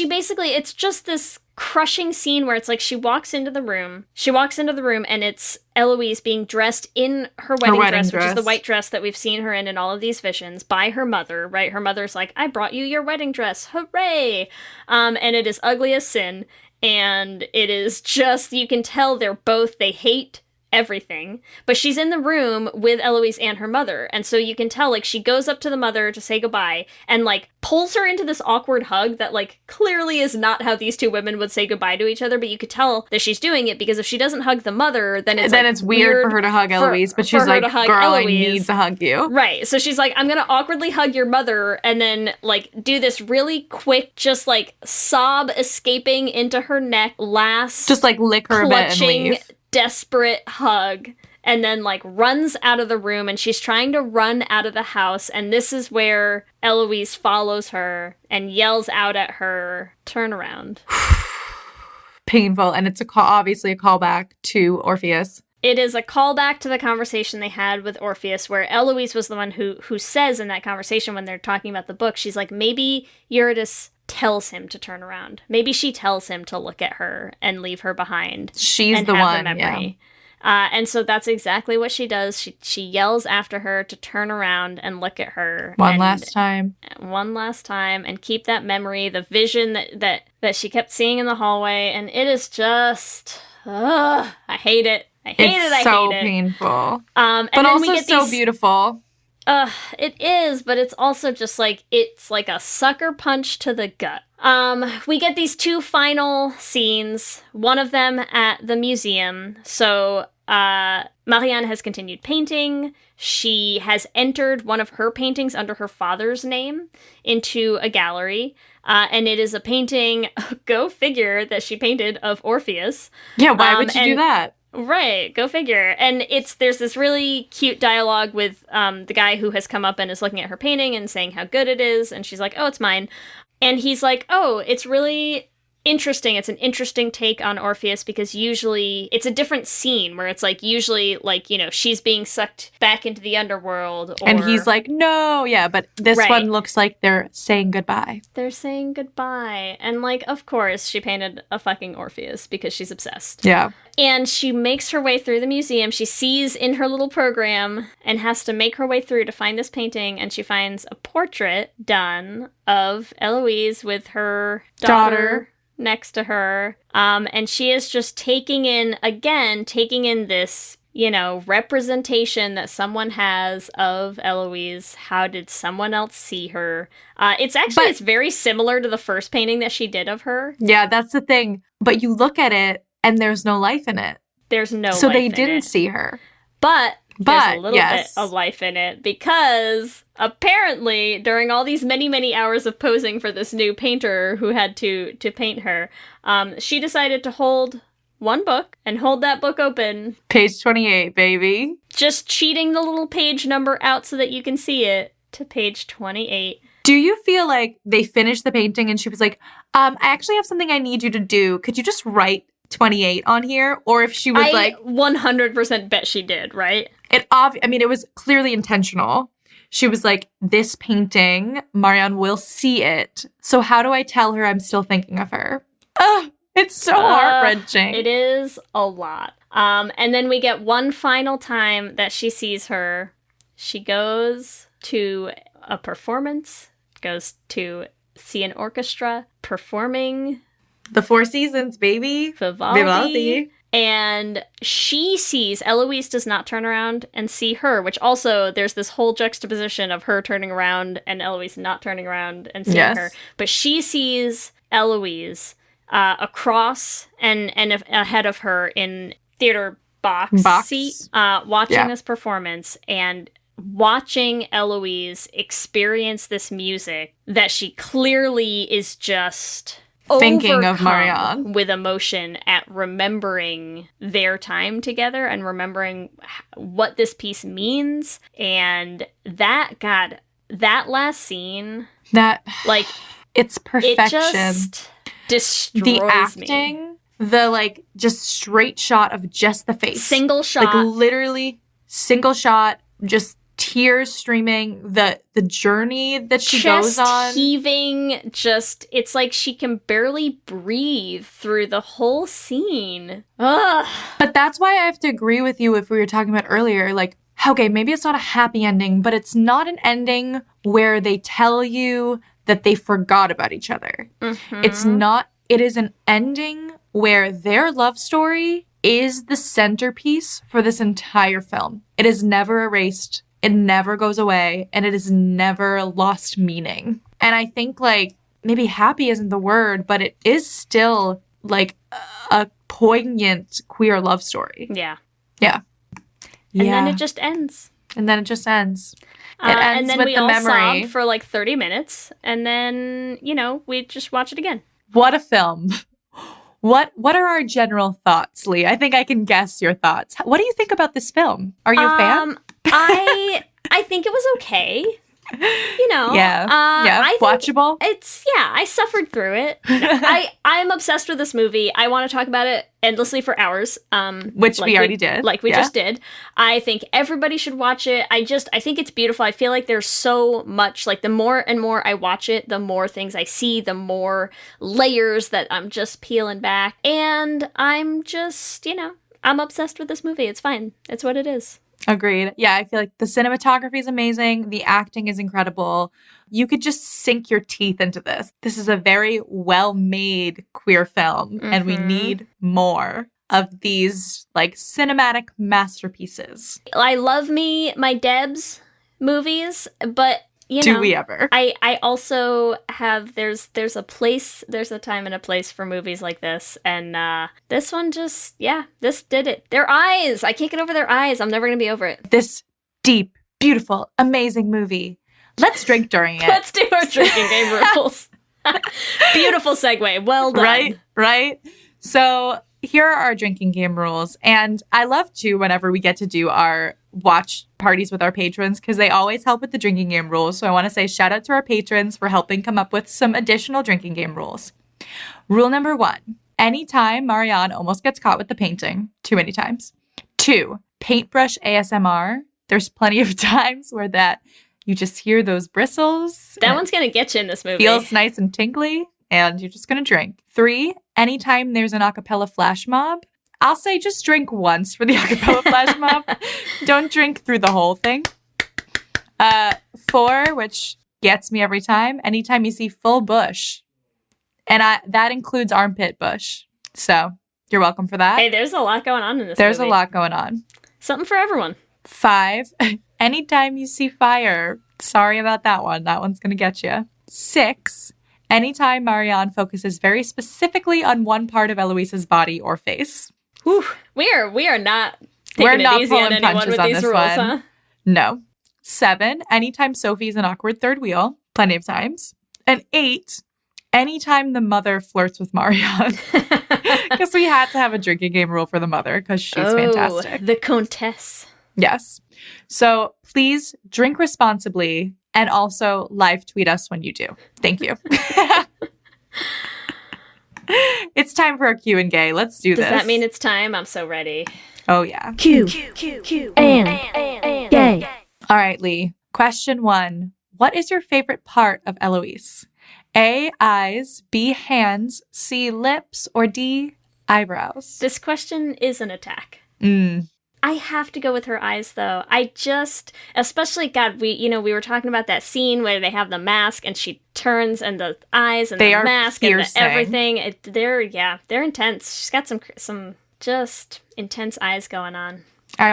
G: basically, it's just this crushing scene where it's like she walks into the room and it's Eloise being dressed in her wedding dress, which is the white dress that we've seen her in all of these visions, by her mother, right? Her mother's like, I brought you your wedding dress, hooray! And it is ugly as sin, and it is just, you can tell they hate everything, but she's in the room with Eloise and her mother, and so you can tell, like, she goes up to the mother to say goodbye and like pulls her into this awkward hug that like clearly is not how these two women would say goodbye to each other, but you could tell that she's doing it because if she doesn't hug the mother, then it's
H: weird for her to hug Eloise, but she's like, girl, Eloise. I need to hug you.
G: Right, so she's like, I'm gonna awkwardly hug your mother and then like do this really quick, just like sob escaping into her neck, just
H: like lick her a bit and leave.
G: Desperate hug, and then like runs out of the room, and she's trying to run out of the house, and this is where Eloise follows her and yells out at her, turn around.
H: Painful, and it's obviously a callback to Orpheus.
G: It is a callback to the conversation they had with Orpheus, where Eloise was the one who says in that conversation when they're talking about the book, she's like, maybe Eurydice tells him to turn around. Maybe she tells him to look at her and leave her behind.
H: She's the one,
G: yeah. And so that's exactly what she does. She yells after her to turn around and look at her.
H: One last time,
G: and keep that memory, the vision that she kept seeing in the hallway. And it is just, I hate it. I hate it. I
H: so
G: hate it.
H: painful.
G: And
H: but
G: then
H: also
G: we get
H: so
G: these,
H: beautiful.
G: It is, but it's also just like, it's like a sucker punch to the gut. We get these 2 final scenes, one of them at the museum. So, Marianne has continued painting. She has entered one of her paintings under her father's name into a gallery. And it is a painting, go figure, that she painted of Orpheus.
H: Yeah, why would you do that?
G: Right, go figure. And there's this really cute dialogue with the guy who has come up and is looking at her painting and saying how good it is, and she's like, oh, it's mine. And he's like, oh, it's really interesting. It's an interesting take on Orpheus, because usually it's a different scene where it's like, usually, like, you know, she's being sucked back into the underworld.
H: And he's like, no, yeah, but this
G: Right.
H: one looks like they're saying goodbye.
G: They're saying goodbye. And, like, of course, she painted a fucking Orpheus because she's obsessed.
H: Yeah.
G: And she makes her way through the museum. She sees in her little program and has to make her way through to find this painting. And she finds a portrait done of Eloise with her daughter next to her. And she is just taking in this, you know, representation that someone has of Eloise. How did someone else see her? It's very similar to the first painting that she did of her.
H: Yeah, that's the thing. But you look at it and there's no life in it.
G: There's no
H: so
G: life
H: they
G: in
H: didn't
G: it.
H: see her.
G: But there's a little
H: yes.
G: bit of life in it, because apparently during all these many, many hours of posing for this new painter who had to paint her, she decided to hold one book and hold that book open.
H: Page 28, baby.
G: Just cheating the little page number out so that you can see it to page 28.
H: Do you feel like they finished the painting and she was like, I actually have something I need you to do. Could you just write 28 on here? Or if she was
G: I 100% bet she did, right?
H: it was clearly intentional. She was like, this painting, Marianne will see it. So how do I tell her I'm still thinking of her? It's so heart-wrenching.
G: It is a lot. And then we get one final time that she sees her. She goes to a performance, goes to see an orchestra performing
H: The Four Seasons, baby.
G: Vivaldi. And Eloise does not turn around and see her, which also there's this whole juxtaposition of her turning around and Eloise not turning around and seeing her. But she sees Eloise across and ahead of her in theater box seat, watching this performance and watching Eloise experience this music that she clearly is just
H: thinking of Marianne
G: with emotion at remembering their time together and remembering what this piece means. And that last scene,
H: it's perfection.
G: It just destroys
H: the acting, the just straight shot of just the face,
G: single shot,
H: literally single shot, just tears streaming, the journey that she goes on,
G: heaving, it's like she can barely breathe through the whole scene. Ugh.
H: But that's why I have to agree with you if we were talking about earlier, okay, maybe it's not a happy ending, but it's not an ending where they tell you that they forgot about each other. Mm-hmm. It is an ending where their love story is the centerpiece for this entire film. It is never erased. It never goes away, and it is never lost meaning. And I think, maybe happy isn't the word, but it is still, a poignant queer love story.
G: Yeah.
H: Yeah.
G: And then it just ends.
H: And then it just ends.
G: And then
H: with
G: we
H: the
G: all
H: memory.
G: sobbed for 30 minutes, and then, we just watch it again.
H: What a film. What are our general thoughts, Lee? I think I can guess your thoughts. What do you think about this film? Are you a fan?
G: I think it was okay.
H: Yeah.
G: I think
H: watchable.
G: I suffered through it. I'm obsessed with this movie. I want to talk about it endlessly for hours.
H: Which we already did.
G: Just did. I think everybody should watch it. I think it's beautiful. I feel like there's so much, the more and more I watch it, the more things I see, the more layers that I'm just peeling back. And I'm just, I'm obsessed with this movie. It's fine. It's what it is.
H: Agreed. Yeah, I feel like the cinematography is amazing. The acting is incredible. You could just sink your teeth into this. This is a very well-made queer film, and we need more. of these like cinematic masterpieces.
G: I love me my Debs movies, but you know,
H: Do we ever?
G: I also have there's a time and a place for movies like this, and this one this did it. Their eyes, I can't get over their eyes. I'm never gonna be over it.
H: This deep, beautiful, amazing movie. Let's drink during it.
G: Let's do our drinking game rules. Beautiful segue. Well done.
H: Right. So here are our drinking game rules. And I love to, whenever we get to do our watch parties with our patrons, because they always help with the drinking game rules. So I want to say shout out to our patrons for helping come up with some additional drinking game rules. Rule number 1, anytime Marianne almost gets caught with the painting, too many times. 2, paintbrush ASMR. There's plenty of times where that you just hear those bristles.
G: That one's going to get you in this movie.
H: Feels nice and tingly, and you're just going to drink. 3, anytime there's an acapella flash mob, I'll say just drink once for the acapella flash mob. Don't drink through the whole thing. 4, which gets me every time, anytime you see full bush. And that includes armpit bush. So you're welcome for that.
G: Hey, there's a lot going on in this
H: There's
G: movie.
H: a lot going on.
G: Something for everyone.
H: 5, anytime you see fire. Sorry about that one. That one's going to get you. 6, anytime Marianne focuses very specifically on one part of Eloise's body or face.
G: Whew. We are not taking it easy on anyone with these rules, huh?
H: No. 7, anytime Sophie's an awkward third wheel. Plenty of times. And 8, anytime the mother flirts with Marianne. Because we had to have a drinking game rule for the mother because she's fantastic.
G: The Countess.
H: Yes. So please drink responsibly and also live tweet us when you do. Thank you. It's time for our Q and Gay. Let's do this.
G: Does that mean it's time? I'm so ready.
H: Oh, yeah.
F: Q and gay.
H: All right, Lee. Question 1. What is your favorite part of Eloise? A, eyes, B, hands, C, lips, or D, eyebrows?
G: This question is an attack. I have to go with her eyes, though. Especially, God, we were talking about that scene where they have the mask and she turns and the eyes and the mask
H: piercing.
G: and everything. They're intense. She's got some just intense eyes going on.
H: I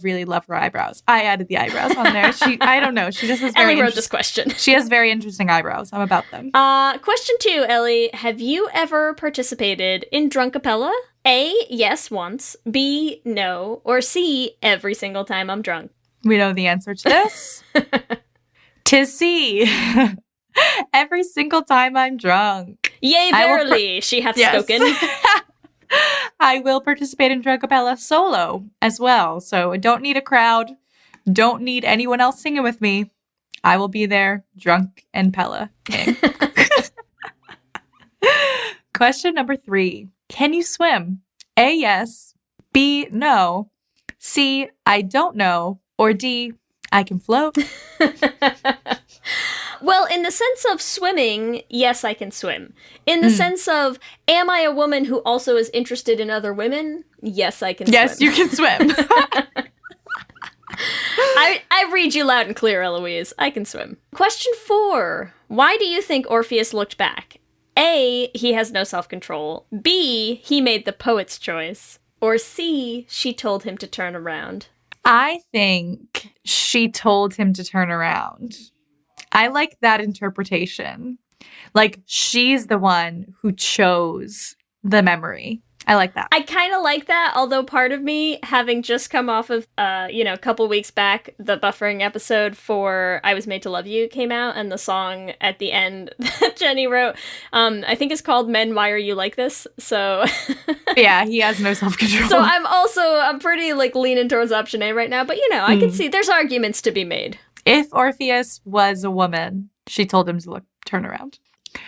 H: really love her eyebrows. I added the eyebrows on there. I don't know. She just has very
G: Ellie wrote this question.
H: She has very interesting eyebrows. I'm about them.
G: Question 2, Ellie. Have you ever participated in Drunkapella? A, yes, once. B, no. Or C, every single time I'm drunk.
H: We know the answer to this. 'Tis C. Every single time I'm drunk.
G: Yea, verily, she hath spoken.
H: I will participate in Drunkapella solo as well. So I don't need a crowd. Don't need anyone else singing with me. I will be there, drunk and Pella. Question number 3. Can you swim? A, yes. B, no. C, I don't know. Or D, I can float.
G: Well, in the sense of swimming, yes, I can swim. In the sense of, am I a woman who also is interested in other women? Yes, I can swim.
H: Yes, you can swim.
G: I read you loud and clear, Eloise. I can swim. Question 4. Why do you think Orpheus looked back? A, he has no self-control. B, he made the poet's choice. Or C, she told him to turn around.
H: I think she told him to turn around. I like that interpretation. Like, she's the one who chose the memory. I like that.
G: I kind of like that, although part of me, having just come off of, a couple weeks back, the buffering episode for I Was Made to Love You came out, and the song at the end that Jenny wrote, I think is called Men, Why Are You Like This? So...
H: Yeah, he has no self-control.
G: So I'm pretty, leaning towards option A right now, but, I can see there's arguments to be made.
H: If Orpheus was a woman, she told him to turn around.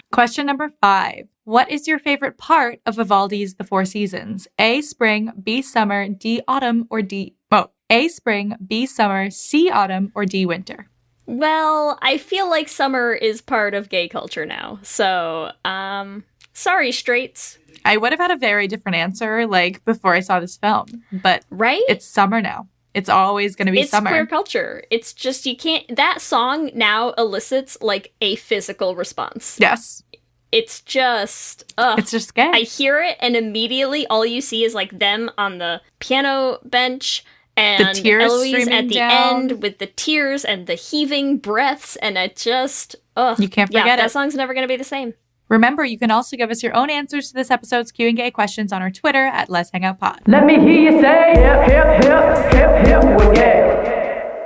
H: Question number 5. What is your favorite part of Vivaldi's The Four Seasons? A, spring, B, summer, D, autumn, or A, spring, B, summer, C, autumn, or D, winter?
G: Well, I feel like summer is part of gay culture now. So, sorry, straights.
H: I would have had a very different answer, before I saw this film. But
G: right?
H: It's summer now. It's always going to be summer.
G: It's queer culture. It's just, you can't... That song now elicits, a physical response.
H: Yes.
G: it's just, ugh.
H: It's just gay.
G: I hear it, and immediately all you see is like them on the piano bench and
H: the tears
G: Eloise at the
H: down.
G: end with the tears and the heaving breaths, and it just, ugh.
H: You can't forget
G: yeah,
H: it.
G: That song's never going to be the same.
H: Remember, you can also give us your own answers to this episode's Q&A questions on our Twitter at Let's Hang Out Pod.
J: Let me hear you say hip, hip, hip, hip, hip, well, yeah.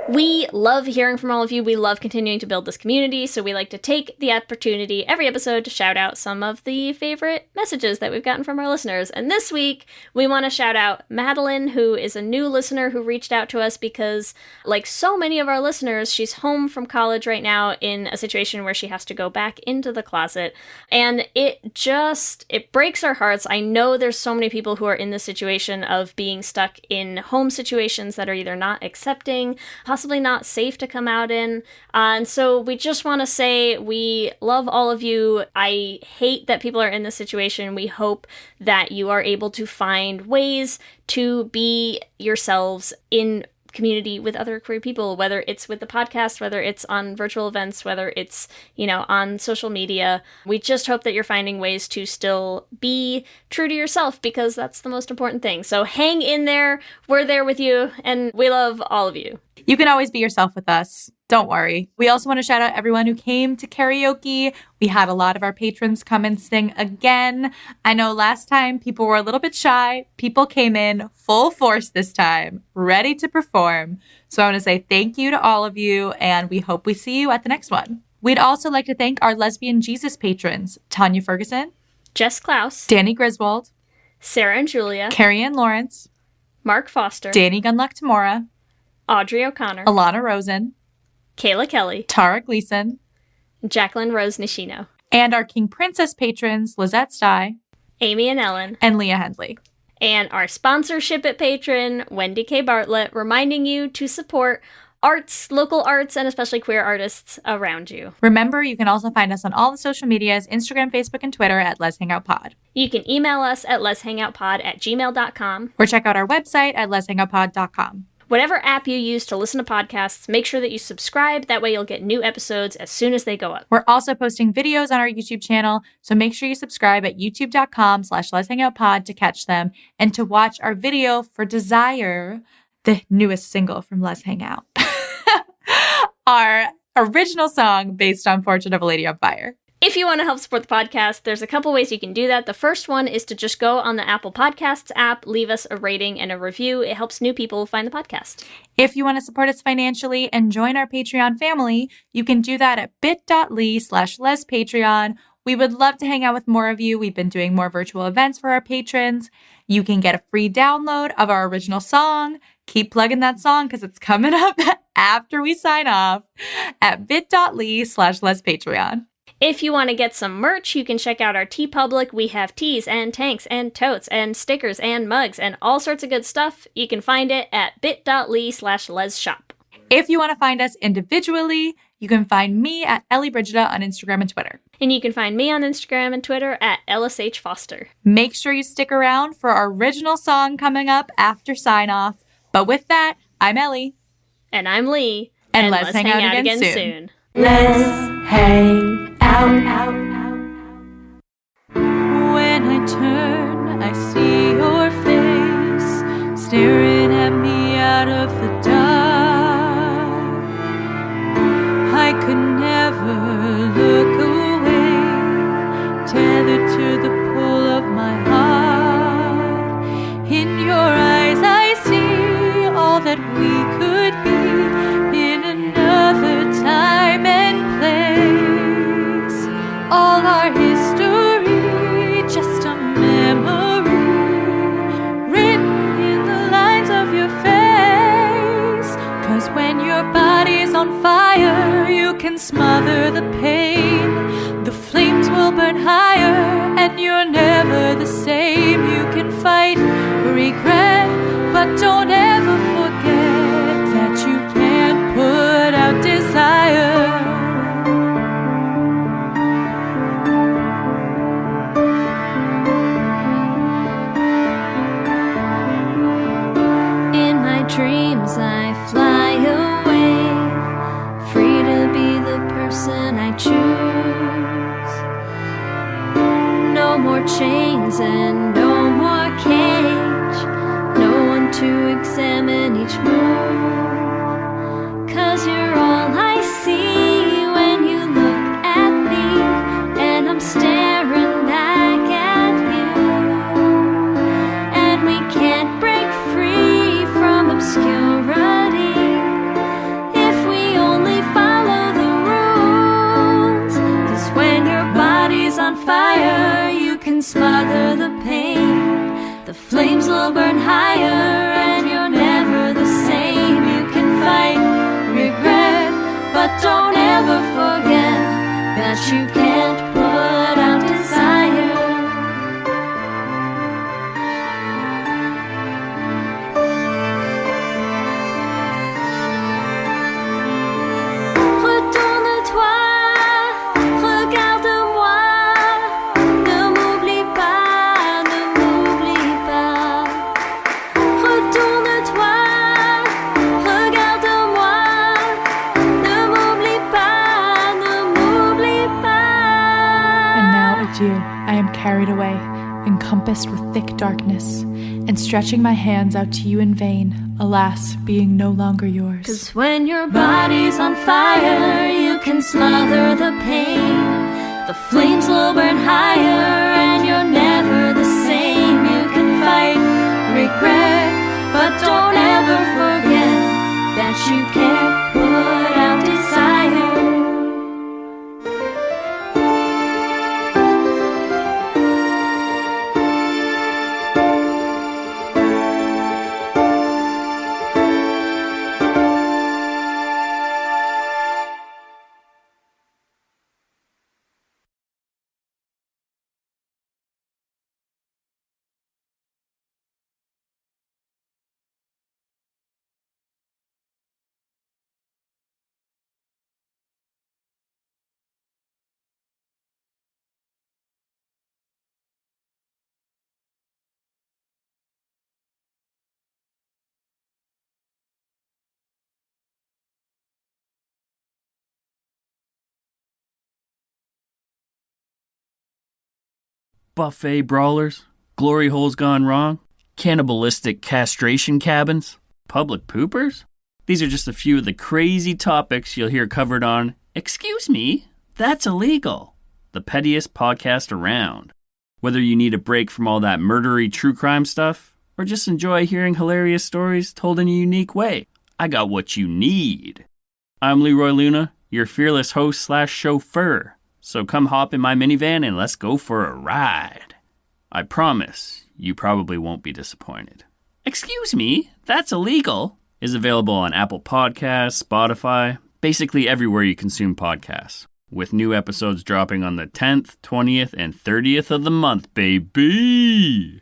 G: We love hearing from all of you. We love continuing to build this community, so we like to take the opportunity every episode to shout out some of the favorite messages that we've gotten from our listeners. And this week, we want to shout out Madeline, who is a new listener who reached out to us because, like so many of our listeners, she's home from college right now in a situation where she has to go back into the closet. And it breaks our hearts. I know there's so many people who are in this situation of being stuck in home situations that are either not accepting, possibly not safe to come out in. And so we just want to say we love all of you. I hate that people are in this situation. We hope that you are able to find ways to be yourselves in community with other queer people, whether it's with the podcast, whether it's on virtual events, whether it's, on social media. We just hope that you're finding ways to still be true to yourself, because that's the most important thing. So hang in there. We're there with you, and we love all of you.
H: You can always be yourself with us. Don't worry. We also want to shout out everyone who came to karaoke. We had a lot of our patrons come and sing again. I know last time people were a little bit shy. People came in full force this time, ready to perform. So I want to say thank you to all of you, and we hope we see you at the next one. We'd also like to thank our Lesbian Jesus patrons, Tanya Ferguson,
G: Jess Klaus,
H: Danny Griswold,
G: Sarah and Julia,
H: Carrie Ann Lawrence,
G: Mark Foster,
H: Danny Gunluck Tamora,
G: Audrey O'Connor,
H: Alana Rosen,
G: Kayla Kelly,
H: Tara Gleason,
G: Jacqueline Rose Nishino,
H: and our King Princess patrons, Lizette Stye,
G: Amy and Ellen,
H: and Leah Hendley.
G: And our sponsorship at patron, Wendy K. Bartlett, reminding you to support arts, local arts, and especially queer artists around you.
H: Remember, you can also find us on all the social medias, Instagram, Facebook, and Twitter at Let's Hang Out Pod.
G: You can email us at letshangoutpod@gmail.com.
H: Or check out our website at letshangoutpod.com.
G: Whatever app you use to listen to podcasts, make sure that you subscribe. That way you'll get new episodes as soon as they go up.
H: We're also posting videos on our YouTube channel, so make sure you subscribe at youtube.com/letshangoutpod to catch them and to watch our video for Desire, the newest single from Let's Hang Out. Our original song based on Portrait of a Lady on Fire.
G: If you want to help support the podcast, there's a couple ways you can do that. The first one is to just go on the Apple Podcasts app, leave us a rating and a review. It helps new people find the podcast.
H: If you want to support us financially and join our Patreon family, you can do that at bit.ly/lespatreon. We would love to hang out with more of you. We've been doing more virtual events for our patrons. You can get a free download of our original song. Keep plugging that song because it's coming up after we sign off at bit.ly/lespatreon.
G: If you want to get some merch, you can check out our TeePublic. We have tees and tanks and totes and stickers and mugs and all sorts of good stuff. You can find it at bit.ly/lezshop.
H: If you want to find us individually, you can find me at Ellie Brigida on Instagram and Twitter.
G: And you can find me on Instagram and Twitter at LSH Foster.
H: Make sure you stick around for our original song coming up after sign off. But with that, I'm Ellie.
G: And I'm Lee.
H: And let's hang out again soon.
E: Let's hang out.
H: When I turn, I see your face staring at me out of the dark. I could never look away, tethered to the pull of my heart. In your eyes, I see all that we could be in another time and place. All our history, just a memory written in the lines of your face. 'Cause when your body's on fire, you can smother the pain. The flames will burn higher, and you're never the same. You can fight regret, but don't ever forget that you can't put out desire.
E: In my dreams I fly away, free to be the person I choose. each move. 'Cause you're all I see when you look at me, and I'm staring back at you. And we can't break free from obscurity if we only follow the rules. 'Cause when your body's on fire, you can smother the pain. The flames will burn higher and you're never the same. You can fight regret, but don't ever forget that you can't put out desire. Retourne-toi, regarde-moi, ne m'oublie pas, ne m'oublie pas. Retourne-toi, regarde-moi, ne m'oublie pas, ne m'oublie pas.
H: And now, adieu, I am carried away, encompassed with thick darkness, and stretching my hands out to you in vain, alas, being no longer yours.
E: 'Cause when your body's on fire, you can smother the pain. The flames will burn higher and you're never the same. You can fight regret, but don't ever forget that you can't put out desire.
K: Buffet brawlers, glory holes gone wrong, cannibalistic castration cabins, public poopers? These are just a few of the crazy topics you'll hear covered on Excuse Me, That's Illegal, the pettiest podcast around. Whether you need a break from all that murdery true crime stuff, or just enjoy hearing hilarious stories told in a unique way, I got what you need. I'm Leroy Luna, your fearless host/chauffeur. So come hop in my minivan and let's go for a ride. I promise you probably won't be disappointed. Excuse Me, That's Illegal is available on Apple Podcasts, Spotify, basically everywhere you consume podcasts, with new episodes dropping on the 10th, 20th, and 30th of the month, baby!